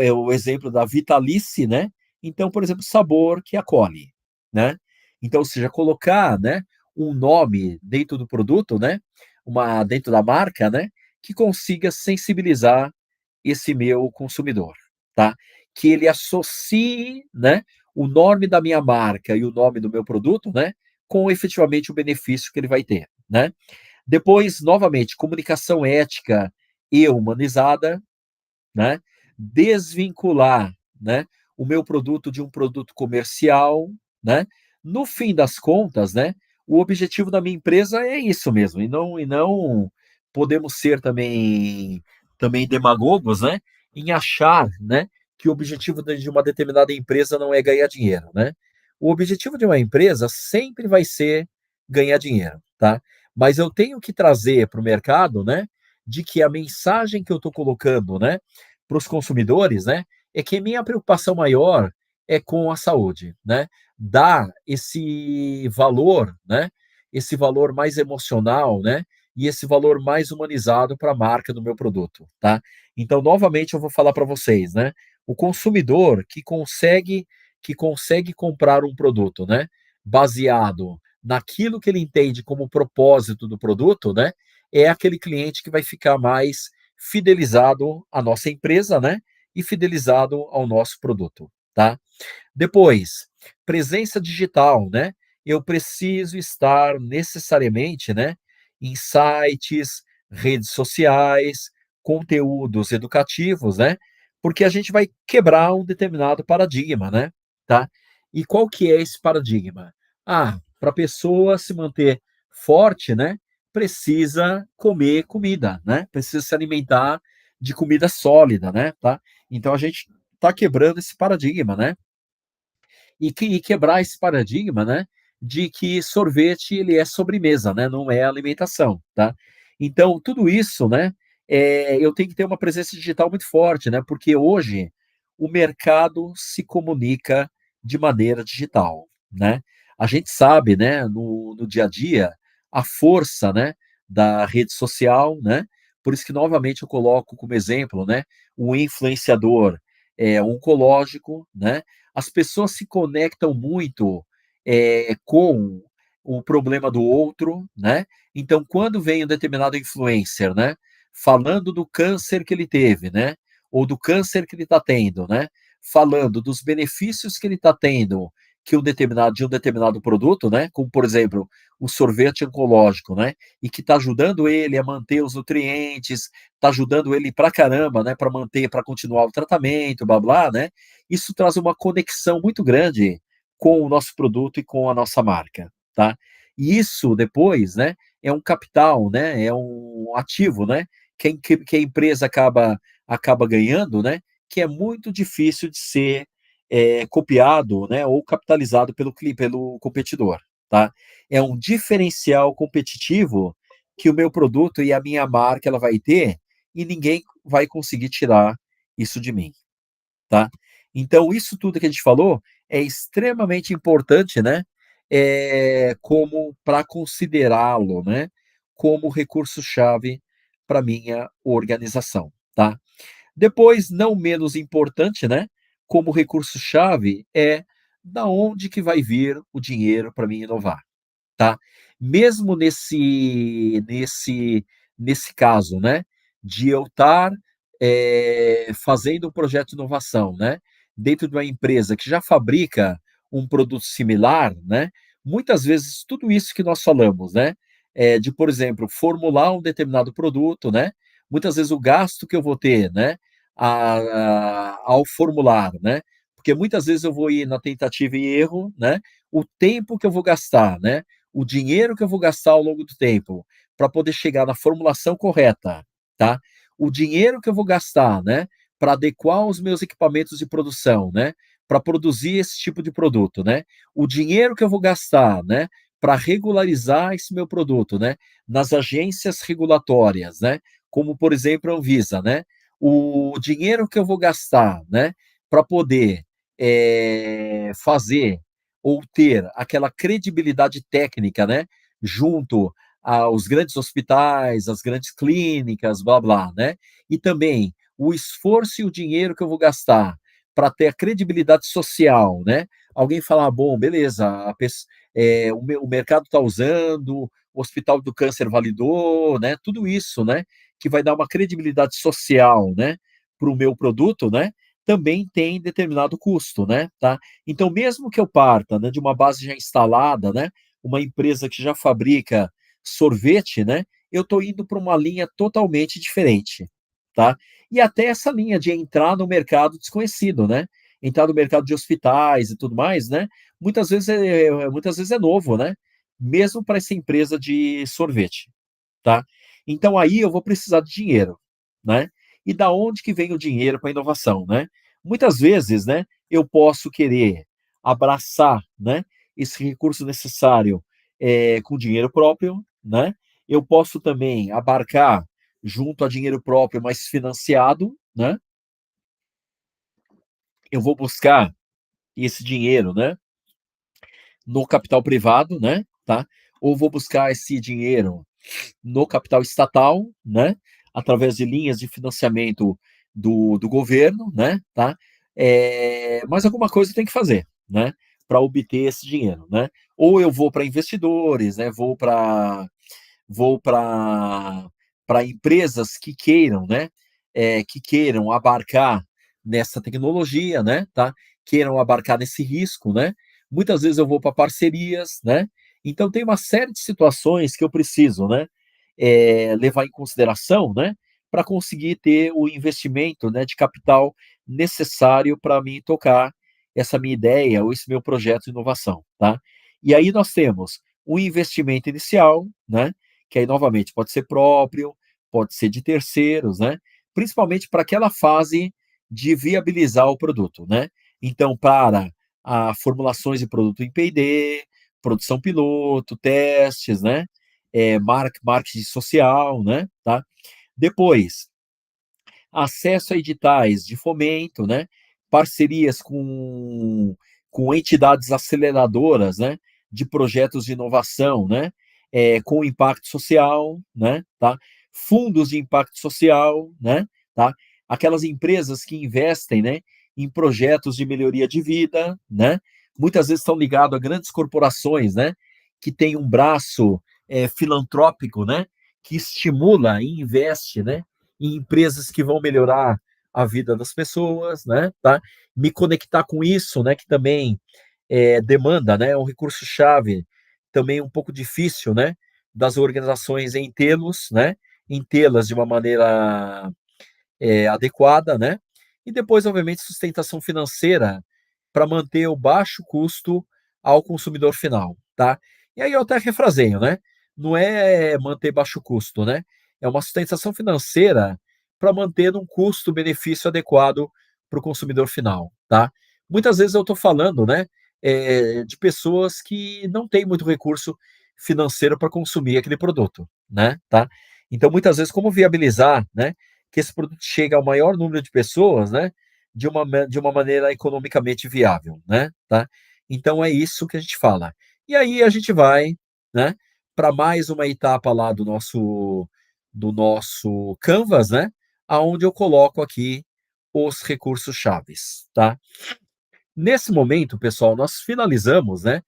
é o exemplo da Vitalice, né, então, por exemplo, sabor que acolhe, né. Então, ou seja, colocar, né, um nome dentro do produto, né, uma dentro da marca, né, que consiga sensibilizar esse meu consumidor, tá. Que ele associe, né, o nome da minha marca e o nome do meu produto, né, com efetivamente o benefício que ele vai ter, né. Depois, novamente, comunicação ética e humanizada, né, desvincular, né, o meu produto de um produto comercial, né. No fim das contas, né, o objetivo da minha empresa é isso mesmo, e não podemos ser também demagogos, né, em achar, né, que o objetivo de uma determinada empresa não é ganhar dinheiro, né. O objetivo de uma empresa sempre vai ser ganhar dinheiro, tá. Mas eu tenho que trazer para o mercado, né, de que a mensagem que eu estou colocando, né, para os consumidores, né, é que minha preocupação maior é com a saúde, né? Dar esse valor mais emocional, né? E esse valor mais humanizado para a marca do meu produto, tá? Então, novamente, eu vou falar para vocês, né? O consumidor que consegue comprar um produto, né? Baseado naquilo que ele entende como propósito do produto, né? É aquele cliente que vai ficar mais fidelizado à nossa empresa, né, e fidelizado ao nosso produto, tá. Depois, presença digital, né, eu preciso estar necessariamente, né, em sites, redes sociais, conteúdos educativos, né, porque a gente vai quebrar um determinado paradigma, né, tá. E qual que é esse paradigma? Ah, para a pessoa se manter forte, né, precisa comer comida, né, precisa se alimentar de comida sólida, né, tá. Então a gente está quebrando esse paradigma, né, e quebrar esse paradigma, né, de que sorvete ele é sobremesa, né, não é alimentação, tá. Então tudo isso, né, eu tenho que ter uma presença digital muito forte, né, porque hoje o mercado se comunica de maneira digital, né. A gente sabe, né, no dia a dia, a força, né, da rede social, né, por isso que novamente eu coloco como exemplo, né, o influenciador, oncológico, né, as pessoas se conectam muito, com o problema do outro, né. Então quando vem um determinado influencer, né, falando do câncer que ele teve, né, ou do câncer que ele está tendo, né, falando dos benefícios que ele está tendo, que de um determinado produto, né, como por exemplo, o sorvete oncológico, né, e que está ajudando ele a manter os nutrientes, está ajudando ele pra caramba, né, para continuar o tratamento, blá-blá, né. Isso traz uma conexão muito grande com o nosso produto e com a nossa marca, tá. E isso depois, né, é um capital, né, é um ativo, né, que a empresa acaba ganhando, né, que é muito difícil de ser, copiado, né, ou capitalizado pelo competidor, tá. É um diferencial competitivo que o meu produto e a minha marca ela vai ter, e ninguém vai conseguir tirar isso de mim. Tá? Então isso tudo que a gente falou é extremamente importante, né, como para considerá-lo, né, como recurso-chave para minha organização, tá? Depois, não menos importante, né, como recurso-chave é da onde que vai vir o dinheiro para mim inovar, tá? Mesmo nesse caso, né, de eu estar, fazendo um projeto de inovação, né, dentro de uma empresa que já fabrica um produto similar, né, muitas vezes tudo isso que nós falamos, né, de, por exemplo, formular um determinado produto, né, muitas vezes o gasto que eu vou ter, né, ao formular, né, porque muitas vezes eu vou ir na tentativa e erro, né, o tempo que eu vou gastar, né, o dinheiro que eu vou gastar ao longo do tempo para poder chegar na formulação correta, tá? O dinheiro que eu vou gastar, né, para adequar os meus equipamentos de produção, né, para produzir esse tipo de produto, né? O dinheiro que eu vou gastar, né, para regularizar esse meu produto, né, nas agências regulatórias, né, como por exemplo a Anvisa, né? O dinheiro que eu vou gastar, né, para poder fazer ou ter aquela credibilidade técnica, né, junto os grandes hospitais, as grandes clínicas, blá blá, né? E também o esforço e o dinheiro que eu vou gastar para ter a credibilidade social, né? Alguém falar, ah, bom, beleza, o mercado está usando, o Hospital do Câncer validou, né? Tudo isso, né? Que vai dar uma credibilidade social, né? Para o meu produto, né? Também tem determinado custo, né? Tá? Então, mesmo que eu parta, né, de uma base já instalada, né? Uma empresa que já fabrica sorvete, né? Eu estou indo para uma linha totalmente diferente, tá? E até essa linha de entrar no mercado desconhecido, né? Entrar no mercado de hospitais e tudo mais, né? Muitas vezes é novo, né? Mesmo para essa empresa de sorvete, tá? Então aí eu vou precisar de dinheiro, né? E da onde que vem o dinheiro para inovação, né? Muitas vezes, né, eu posso querer abraçar, né, esse recurso necessário com dinheiro próprio, né? Eu posso também abarcar junto a dinheiro próprio, mas financiado, né? Eu vou buscar esse dinheiro, né, no capital privado, né, tá? Ou vou buscar esse dinheiro no capital estatal, né, através de linhas de financiamento do governo, né, tá? Mas alguma coisa tem que fazer, né, para obter esse dinheiro, né? Ou eu vou para investidores, né, vou para empresas que queiram, né, que queiram abarcar nessa tecnologia, né, tá? Queiram abarcar nesse risco, né? Muitas vezes eu vou para parcerias, né? Então tem uma série de situações que eu preciso, né, levar em consideração, né, para conseguir ter o investimento, né, de capital necessário para mim tocar essa minha ideia ou esse meu projeto de inovação, tá? E aí nós temos o investimento inicial, né, que aí novamente pode ser próprio, pode ser de terceiros, né? Principalmente para aquela fase de viabilizar o produto, né? Então, para formulações de produto em P&D, produção piloto, testes, né? Marketing social, né? Tá? Depois, acesso a editais de fomento, né? Parcerias com entidades aceleradoras, né? De projetos de inovação, né? Com impacto social, né? Tá? Fundos de impacto social, né? Tá? Aquelas empresas que investem, né? Em projetos de melhoria de vida, né? Muitas vezes estão ligados a grandes corporações, né? Que tem um braço filantrópico, né? Que estimula e investe, né? Em empresas que vão melhorar a vida das pessoas, né? Tá? Me conectar com isso, né? Que também demanda, né? É um recurso-chave também um pouco difícil, né? Das organizações em tê-los, né? Em tê-las de uma maneira adequada, né? E depois, obviamente, sustentação financeira para manter o baixo custo ao consumidor final, tá? E aí eu até refraseio, né? Não é manter baixo custo, né? É uma sustentação financeira para manter um custo-benefício adequado para o consumidor final, tá? Muitas vezes eu estou falando, né, de pessoas que não têm muito recurso financeiro para consumir aquele produto, né, tá? Então, muitas vezes, como viabilizar, né, que esse produto chegue ao maior número de pessoas, né, de uma maneira economicamente viável, né, tá? Então é isso que a gente fala. E aí a gente vai, né, para mais uma etapa lá do nosso Canvas, né, aonde eu coloco aqui os recursos chaves, tá? Nesse momento, pessoal, nós finalizamos, né,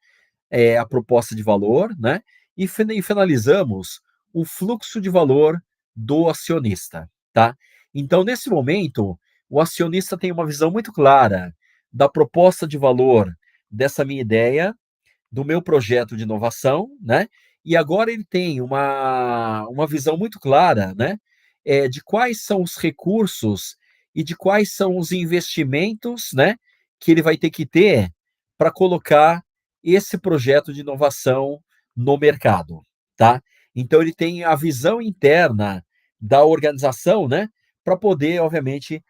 a proposta de valor, né, e finalizamos o fluxo de valor do acionista, tá? Então, nesse momento, o acionista tem uma visão muito clara da proposta de valor dessa minha ideia, do meu projeto de inovação, né? E agora ele tem uma visão muito clara, né? De quais são os recursos e de quais são os investimentos, né? Que ele vai ter que ter para colocar esse projeto de inovação no mercado, tá? Então ele tem a visão interna da organização, né? Para poder, obviamente,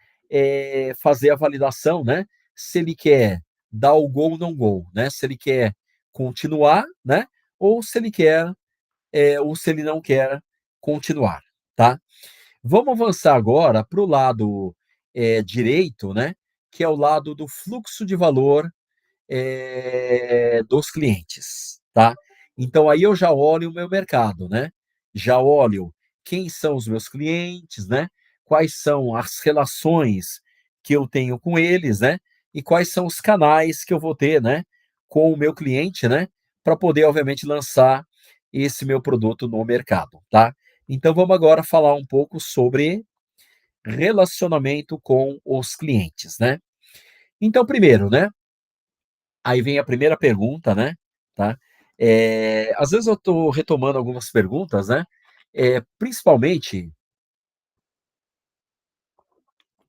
fazer a validação, né? Se ele quer dar o gol ou não gol, né? Se ele quer continuar, né? Ou se ele quer, ou se ele não quer continuar, tá? Vamos avançar agora para o lado direito, né? Que é o lado do fluxo de valor dos clientes, tá? Então aí eu já olho o meu mercado, né? Já olho quem são os meus clientes, né? Quais são as relações que eu tenho com eles, né? E quais são os canais que eu vou ter, né? Com o meu cliente, né? Para poder, obviamente, lançar esse meu produto no mercado, tá? Então vamos agora falar um pouco sobre relacionamento com os clientes, né? Então, primeiro, né? Aí vem a primeira pergunta, né? Tá? Às vezes eu estou retomando algumas perguntas, né? Principalmente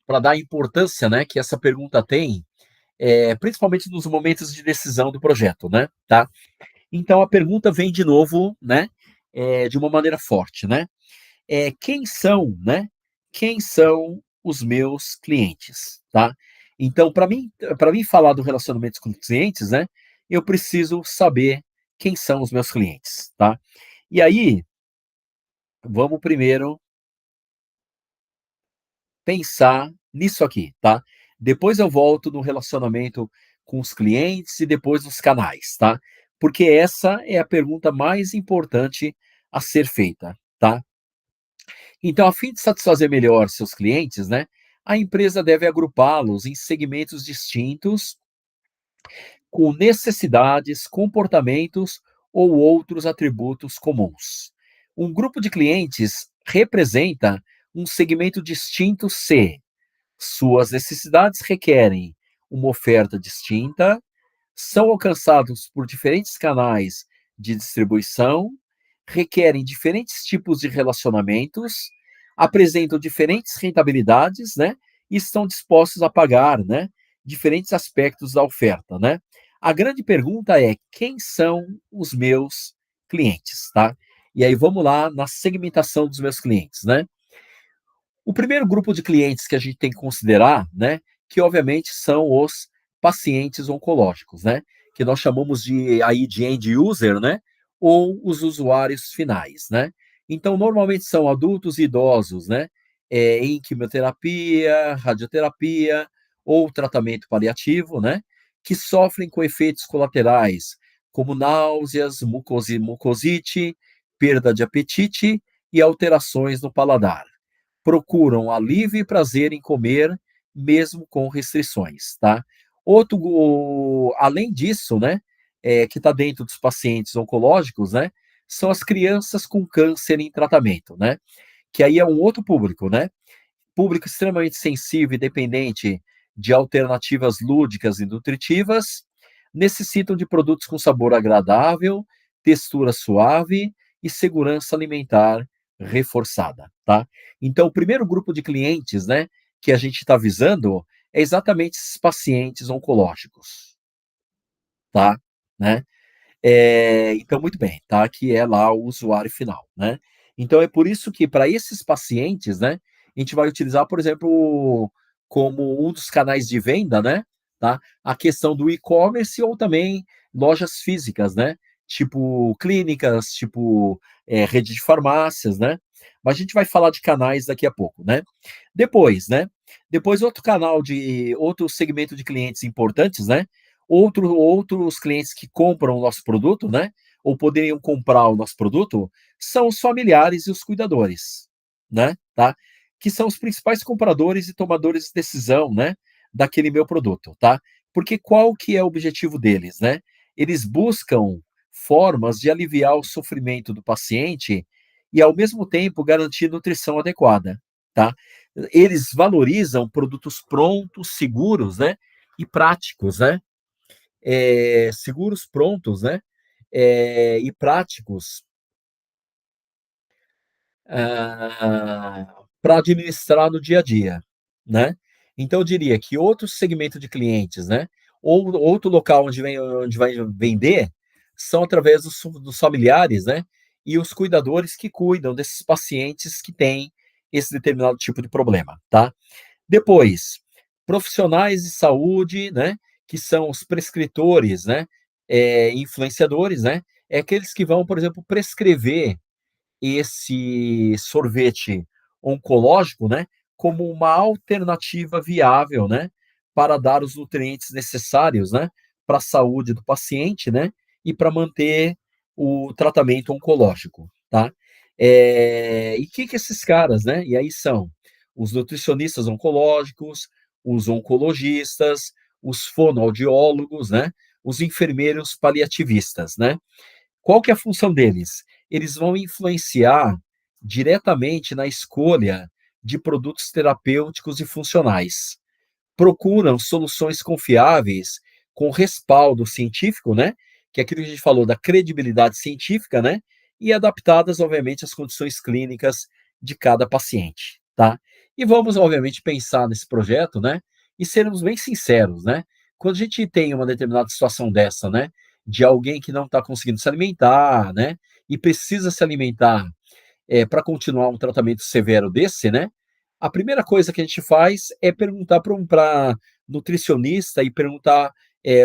para dar a importância, né, que essa pergunta tem, principalmente nos momentos de decisão do projeto, né? Tá? Então a pergunta vem de novo, né? De uma maneira forte, né? Quem são, né? Quem são os meus clientes, tá? Então, para mim falar do relacionamento com os clientes, né? Eu preciso saber quem são os meus clientes, tá? E aí, vamos primeiro pensar nisso aqui, tá? Depois eu volto no relacionamento com os clientes e depois nos canais, tá? Porque essa é a pergunta mais importante a ser feita, tá? Então, a fim de satisfazer melhor seus clientes, né, a empresa deve agrupá-los em segmentos distintos, com necessidades, comportamentos ou outros atributos comuns. Um grupo de clientes representa um segmento distinto se suas necessidades requerem uma oferta distinta, são alcançados por diferentes canais de distribuição, requerem diferentes tipos de relacionamentos, apresentam diferentes rentabilidades, né? E estão dispostos a pagar, né? Diferentes aspectos da oferta, né? A grande pergunta é: quem são os meus clientes, tá? E aí vamos lá na segmentação dos meus clientes, né? O primeiro grupo de clientes que a gente tem que considerar, né, que obviamente são os pacientes oncológicos, né, que nós chamamos de end user, né, ou os usuários finais, né. Então, normalmente são adultos e idosos, né, em quimioterapia, radioterapia ou tratamento paliativo, né, que sofrem com efeitos colaterais, como náuseas, mucosite, perda de apetite e alterações no paladar, procuram alívio e prazer em comer, mesmo com restrições, tá? Além disso, né, que está dentro dos pacientes oncológicos, né, são as crianças com câncer em tratamento, né? Que aí é um outro público, né? Público extremamente sensível e dependente de alternativas lúdicas e nutritivas, necessitam de produtos com sabor agradável, textura suave e segurança alimentar reforçada, tá? Então, o primeiro grupo de clientes, né, que a gente está visando é exatamente esses pacientes oncológicos, tá? Né? Então, muito bem, tá? Que é lá o usuário final, né? Então, é por isso que para esses pacientes, né, a gente vai utilizar, por exemplo, como um dos canais de venda, né, tá? A questão do e-commerce ou também lojas físicas, né? Tipo clínicas, tipo rede de farmácias, né? Mas a gente vai falar de canais daqui a pouco, né? Depois, né? Depois outro segmento de clientes importantes, né? Outros clientes que compram o nosso produto, né, ou poderiam comprar o nosso produto, são os familiares e os cuidadores, né, tá? Que são os principais compradores e tomadores de decisão, né, daquele meu produto, tá? Porque qual que é o objetivo deles, né? Eles buscam formas de aliviar o sofrimento do paciente e, ao mesmo tempo, garantir nutrição adequada, tá? Eles valorizam produtos prontos, seguros, né, e práticos, né? Seguros, prontos, né? E práticos para administrar no dia a dia, né? Então, eu diria que outro segmento de clientes, né? Ou outro local onde vai vender são através dos familiares, né? E os cuidadores que cuidam desses pacientes que têm esse determinado tipo de problema, tá? Depois, profissionais de saúde, né, que são os prescritores, né, influenciadores, né, é aqueles que vão, por exemplo, prescrever esse sorvete oncológico, né, como uma alternativa viável, né, para dar os nutrientes necessários, né, para a saúde do paciente, né, e para manter o tratamento oncológico, tá? E que esses caras, né, e aí são os nutricionistas oncológicos, os oncologistas, os fonoaudiólogos, né, os enfermeiros paliativistas, né? Qual que é a função deles? Eles vão influenciar diretamente na escolha de produtos terapêuticos e funcionais. Procuram soluções confiáveis, com respaldo científico, né, que é aquilo que a gente falou da credibilidade científica, né, e adaptadas, obviamente, às condições clínicas de cada paciente, tá. E vamos, obviamente, pensar nesse projeto, né, e sermos bem sinceros, né, quando a gente tem uma determinada situação dessa, né, de alguém que não está conseguindo se alimentar, né, e precisa se alimentar para continuar um tratamento severo desse, né, a primeira coisa que a gente faz é perguntar para nutricionista e perguntar,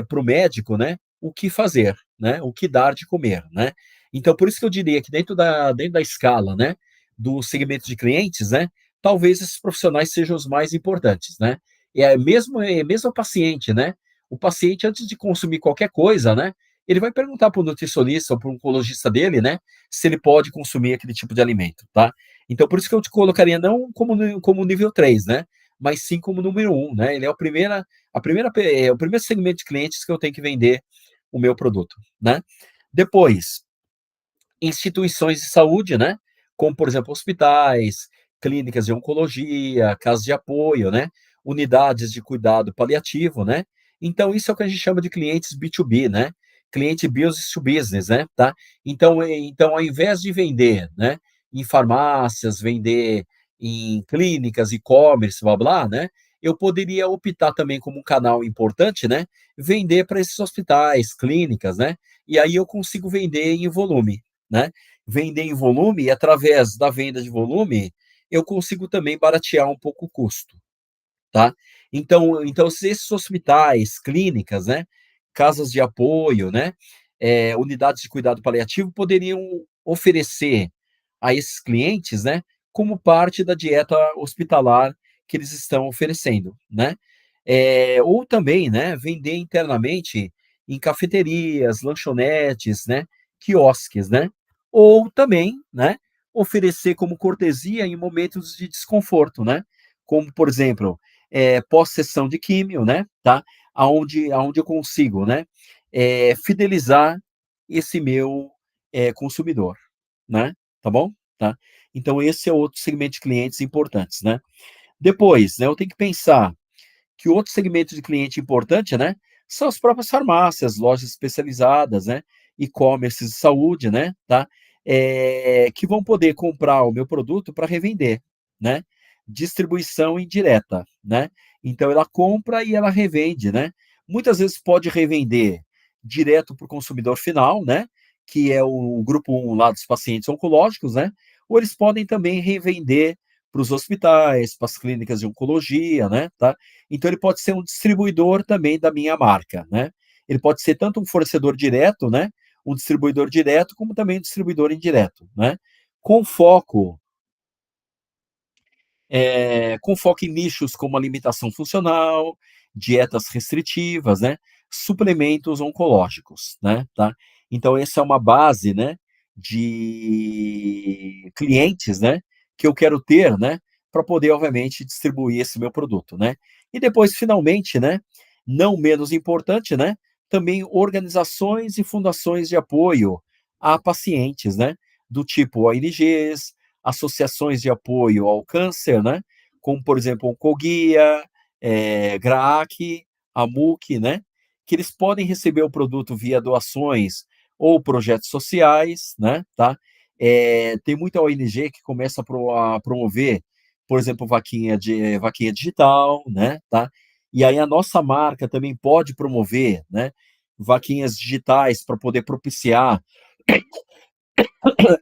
para o médico, né, o que fazer, né, o que dar de comer, né. Então por isso que eu diria que dentro da escala, né, do segmento de clientes, né, talvez esses profissionais sejam os mais importantes, né. Mesmo o paciente, né, o paciente antes de consumir qualquer coisa, né, ele vai perguntar para o nutricionista ou para o oncologista dele, né, se ele pode consumir aquele tipo de alimento, tá. Então por isso que eu te colocaria não como nível 3, né, mas sim como número um, né, ele é o primeiro segmento de clientes que eu tenho que vender o meu produto, né. Depois, instituições de saúde, né, como por exemplo hospitais, clínicas de oncologia, casas de apoio, né, unidades de cuidado paliativo, né. Então isso é o que a gente chama de clientes B2B, né, cliente business to business, né, tá. Então ao invés de vender, né, em farmácias, vender em clínicas, e-commerce, blá-blá, né, eu poderia optar também como um canal importante, né, vender para esses hospitais, clínicas, né, e aí eu consigo vender em volume, né. Vender em volume e através da venda de volume, eu consigo também baratear um pouco o custo, tá. Então se esses hospitais, clínicas, né, casas de apoio, né, unidades de cuidado paliativo poderiam oferecer a esses clientes, né, como parte da dieta hospitalar que eles estão oferecendo, né. Ou também, né, vender internamente em cafeterias, lanchonetes, né, quiosques, né. Ou também, né, oferecer como cortesia em momentos de desconforto, né, como por exemplo, pós-sessão de químio, né, tá, aonde eu consigo, né, fidelizar esse meu, consumidor, né, tá bom? Tá. Então esse é outro segmento de clientes importantes, né. Depois, né, eu tenho que pensar que outro segmento de cliente importante, né, são as próprias farmácias, lojas especializadas, né, e-commerces de saúde, né, tá, que vão poder comprar o meu produto para revender, né. Distribuição indireta, né. Então ela compra e ela revende, né. Muitas vezes pode revender direto para o consumidor final, né, que é o grupo um lá dos pacientes oncológicos, né, ou eles podem também revender para os hospitais, para as clínicas de oncologia, né, tá. Então ele pode ser um distribuidor também da minha marca, né. Ele pode ser tanto um fornecedor direto, né, um distribuidor direto, como também um distribuidor indireto, né. Com foco com foco em nichos como alimentação funcional, dietas restritivas, né, suplementos oncológicos, né, tá. Então essa é uma base, né, de clientes, né, que eu quero ter, né, para poder obviamente distribuir esse meu produto, né. E depois finalmente, né, não menos importante, né, também organizações e fundações de apoio a pacientes, né, do tipo ONGs, associações de apoio ao câncer, né, como por exemplo, Oncoguia, GRAAC, AMUC, né, que eles podem receber o produto via doações ou projetos sociais, né, tá. Tem muita ONG que começa a promover, por exemplo, vaquinha digital, né, tá. E aí a nossa marca também pode promover, né, vaquinhas digitais para poder propiciar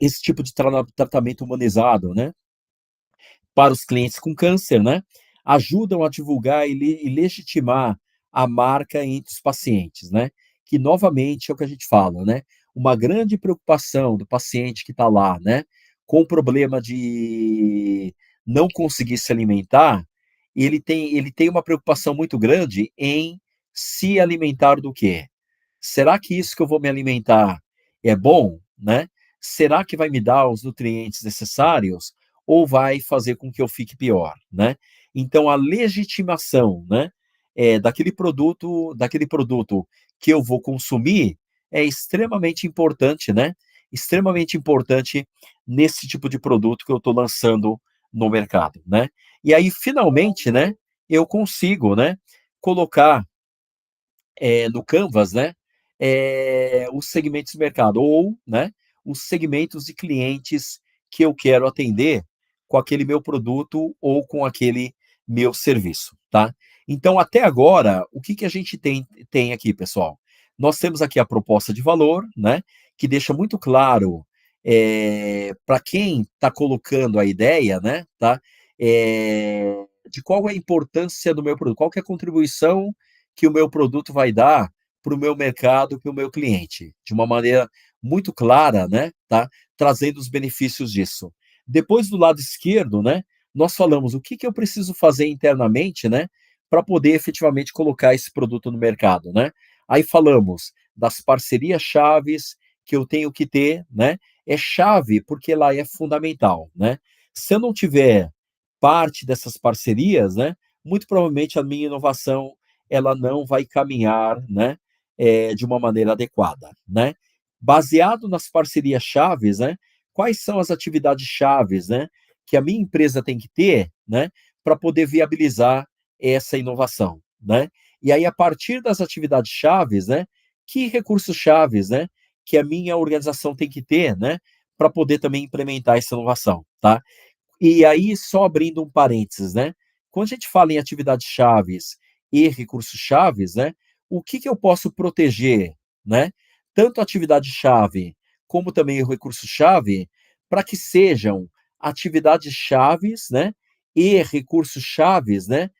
esse tipo de tratamento humanizado, né, para os clientes com câncer, né, ajudam a divulgar e legitimar a marca entre os pacientes, né, que novamente é o que a gente fala, né, uma grande preocupação do paciente que está lá, né, com problema de não conseguir se alimentar, ele tem uma preocupação muito grande em se alimentar do quê? Será que isso que eu vou me alimentar é bom? né? Será que vai me dar os nutrientes necessários ou vai fazer com que eu fique pior, né? Então a legitimação, né, daquele produto que eu vou consumir é extremamente importante, né? Extremamente importante nesse tipo de produto que eu estou lançando no mercado, né? E aí finalmente, né, eu consigo, né, colocar no Canvas, né, os segmentos de mercado ou, né, os segmentos de clientes que eu quero atender com aquele meu produto ou com aquele meu serviço, tá? Então, até agora, o que que a gente tem aqui, pessoal? Nós temos aqui a proposta de valor, né, que deixa muito claro para quem está colocando a ideia, né, tá? De qual é a importância do meu produto, qual que é a contribuição que o meu produto vai dar para o meu mercado, para o meu cliente, de uma maneira muito clara, né, tá? Trazendo os benefícios disso. Depois do lado esquerdo, né, nós falamos o que que eu preciso fazer internamente, né, para poder efetivamente colocar esse produto no mercado, né? Aí falamos das parcerias chaves que eu tenho que ter, né? É chave porque ela é fundamental, né? Se eu não tiver parte dessas parcerias, né, muito provavelmente a minha inovação ela não vai caminhar, né, de uma maneira adequada, né? Baseado nas parcerias chaves, né, quais são as atividades chaves, né, que a minha empresa tem que ter, né, para poder viabilizar essa inovação, né? E aí a partir das atividades chaves, né, que recursos chaves, né, que a minha organização tem que ter, né, para poder também implementar essa inovação, tá? E aí, só abrindo um parênteses, né? Quando a gente fala em atividades chaves e recursos chaves, né? O que que eu posso proteger, né? Tanto a atividade chave como também o recurso chave, para que sejam atividades chaves, né? E recursos chaves, né?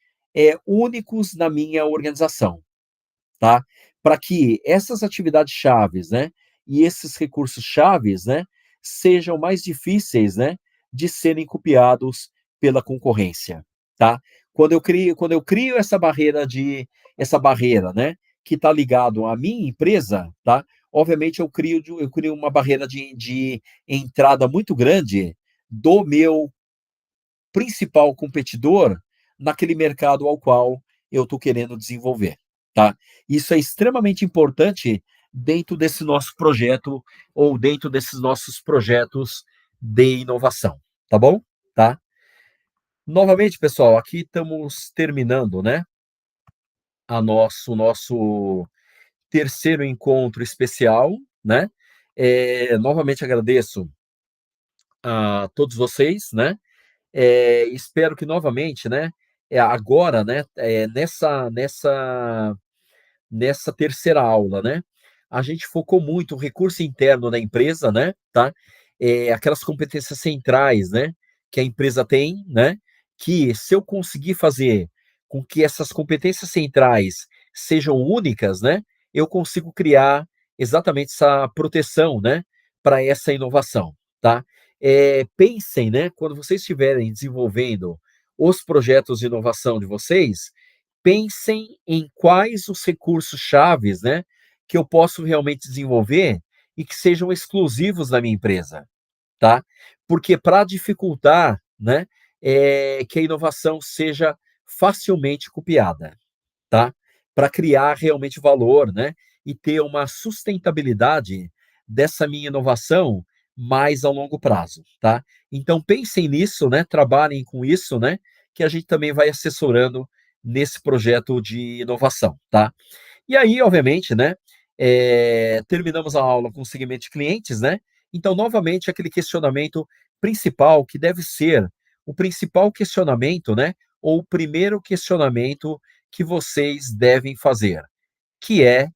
Únicos na minha organização, tá? Para que essas atividades chaves, né, e esses recursos chaves, né, sejam mais difíceis, né, de serem copiados pela concorrência, tá? Quando eu crio essa barreira, né, que está ligado à minha empresa, tá? Obviamente eu crio uma barreira de entrada muito grande do meu principal competidor naquele mercado ao qual eu estou querendo desenvolver, tá? Isso é extremamente importante dentro desse nosso projeto ou dentro desses nossos projetos de inovação, tá bom? Tá? Novamente, pessoal, aqui estamos terminando, né, o nosso terceiro encontro especial, né? Novamente agradeço a todos vocês, né? Espero que novamente, né, agora, né, nessa terceira aula, né, a gente focou muito o recurso interno da empresa, né, tá? Aquelas competências centrais, né, que a empresa tem, né, que se eu conseguir fazer com que essas competências centrais sejam únicas, né, eu consigo criar exatamente essa proteção, né, para essa inovação, tá? Pensem, né, quando vocês estiverem desenvolvendo os projetos de inovação de vocês, pensem em quais os recursos chaves, né, que eu posso realmente desenvolver e que sejam exclusivos da minha empresa, tá? Porque para dificultar, né, que a inovação seja facilmente copiada, tá? Para criar realmente valor, né? E ter uma sustentabilidade dessa minha inovação mais ao longo prazo, tá? Então pensem nisso, né? Trabalhem com isso, né? Que a gente também vai assessorando nesse projeto de inovação, tá? E aí, obviamente, né? Terminamos a aula com o segmento de clientes, né? Então, novamente, aquele questionamento principal que deve ser o principal questionamento, né? Ou o primeiro questionamento que vocês devem fazer, que é: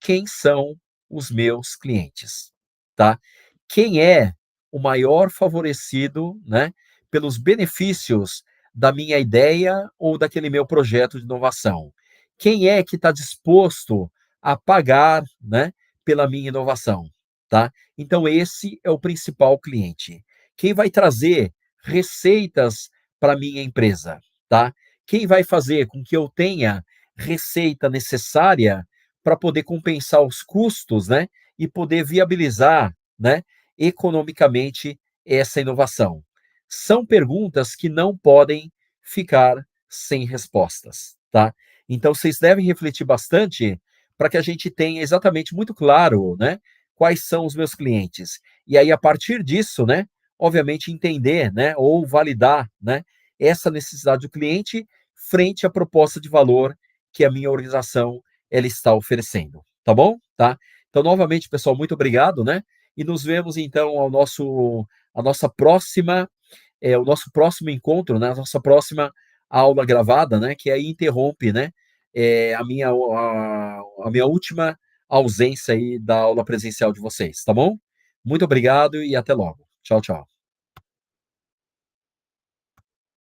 quem são os meus clientes, tá? Quem é o maior favorecido, né, pelos benefícios da minha ideia ou daquele meu projeto de inovação? Quem é que está disposto a pagar, né, pela minha inovação, tá? Então esse é o principal cliente. Quem vai trazer receitas para a minha empresa, tá? Quem vai fazer com que eu tenha receita necessária para poder compensar os custos, né, e poder viabilizar, né, economicamente essa inovação? São perguntas que não podem ficar sem respostas, tá? Então vocês devem refletir bastante para que a gente tenha exatamente muito claro, né, quais são os meus clientes. E aí a partir disso, né, obviamente entender, né, ou validar, né, essa necessidade do cliente frente à proposta de valor que a minha organização ela está oferecendo, tá bom? Tá? Então novamente, pessoal, muito obrigado, né? E nos vemos então ao nosso a nossa próxima o nosso próximo encontro, né, a nossa próxima aula gravada, né, que aí interrompe, né, a minha última ausência aí da aula presencial de vocês, tá bom? Muito obrigado e até logo. Tchau, tchau.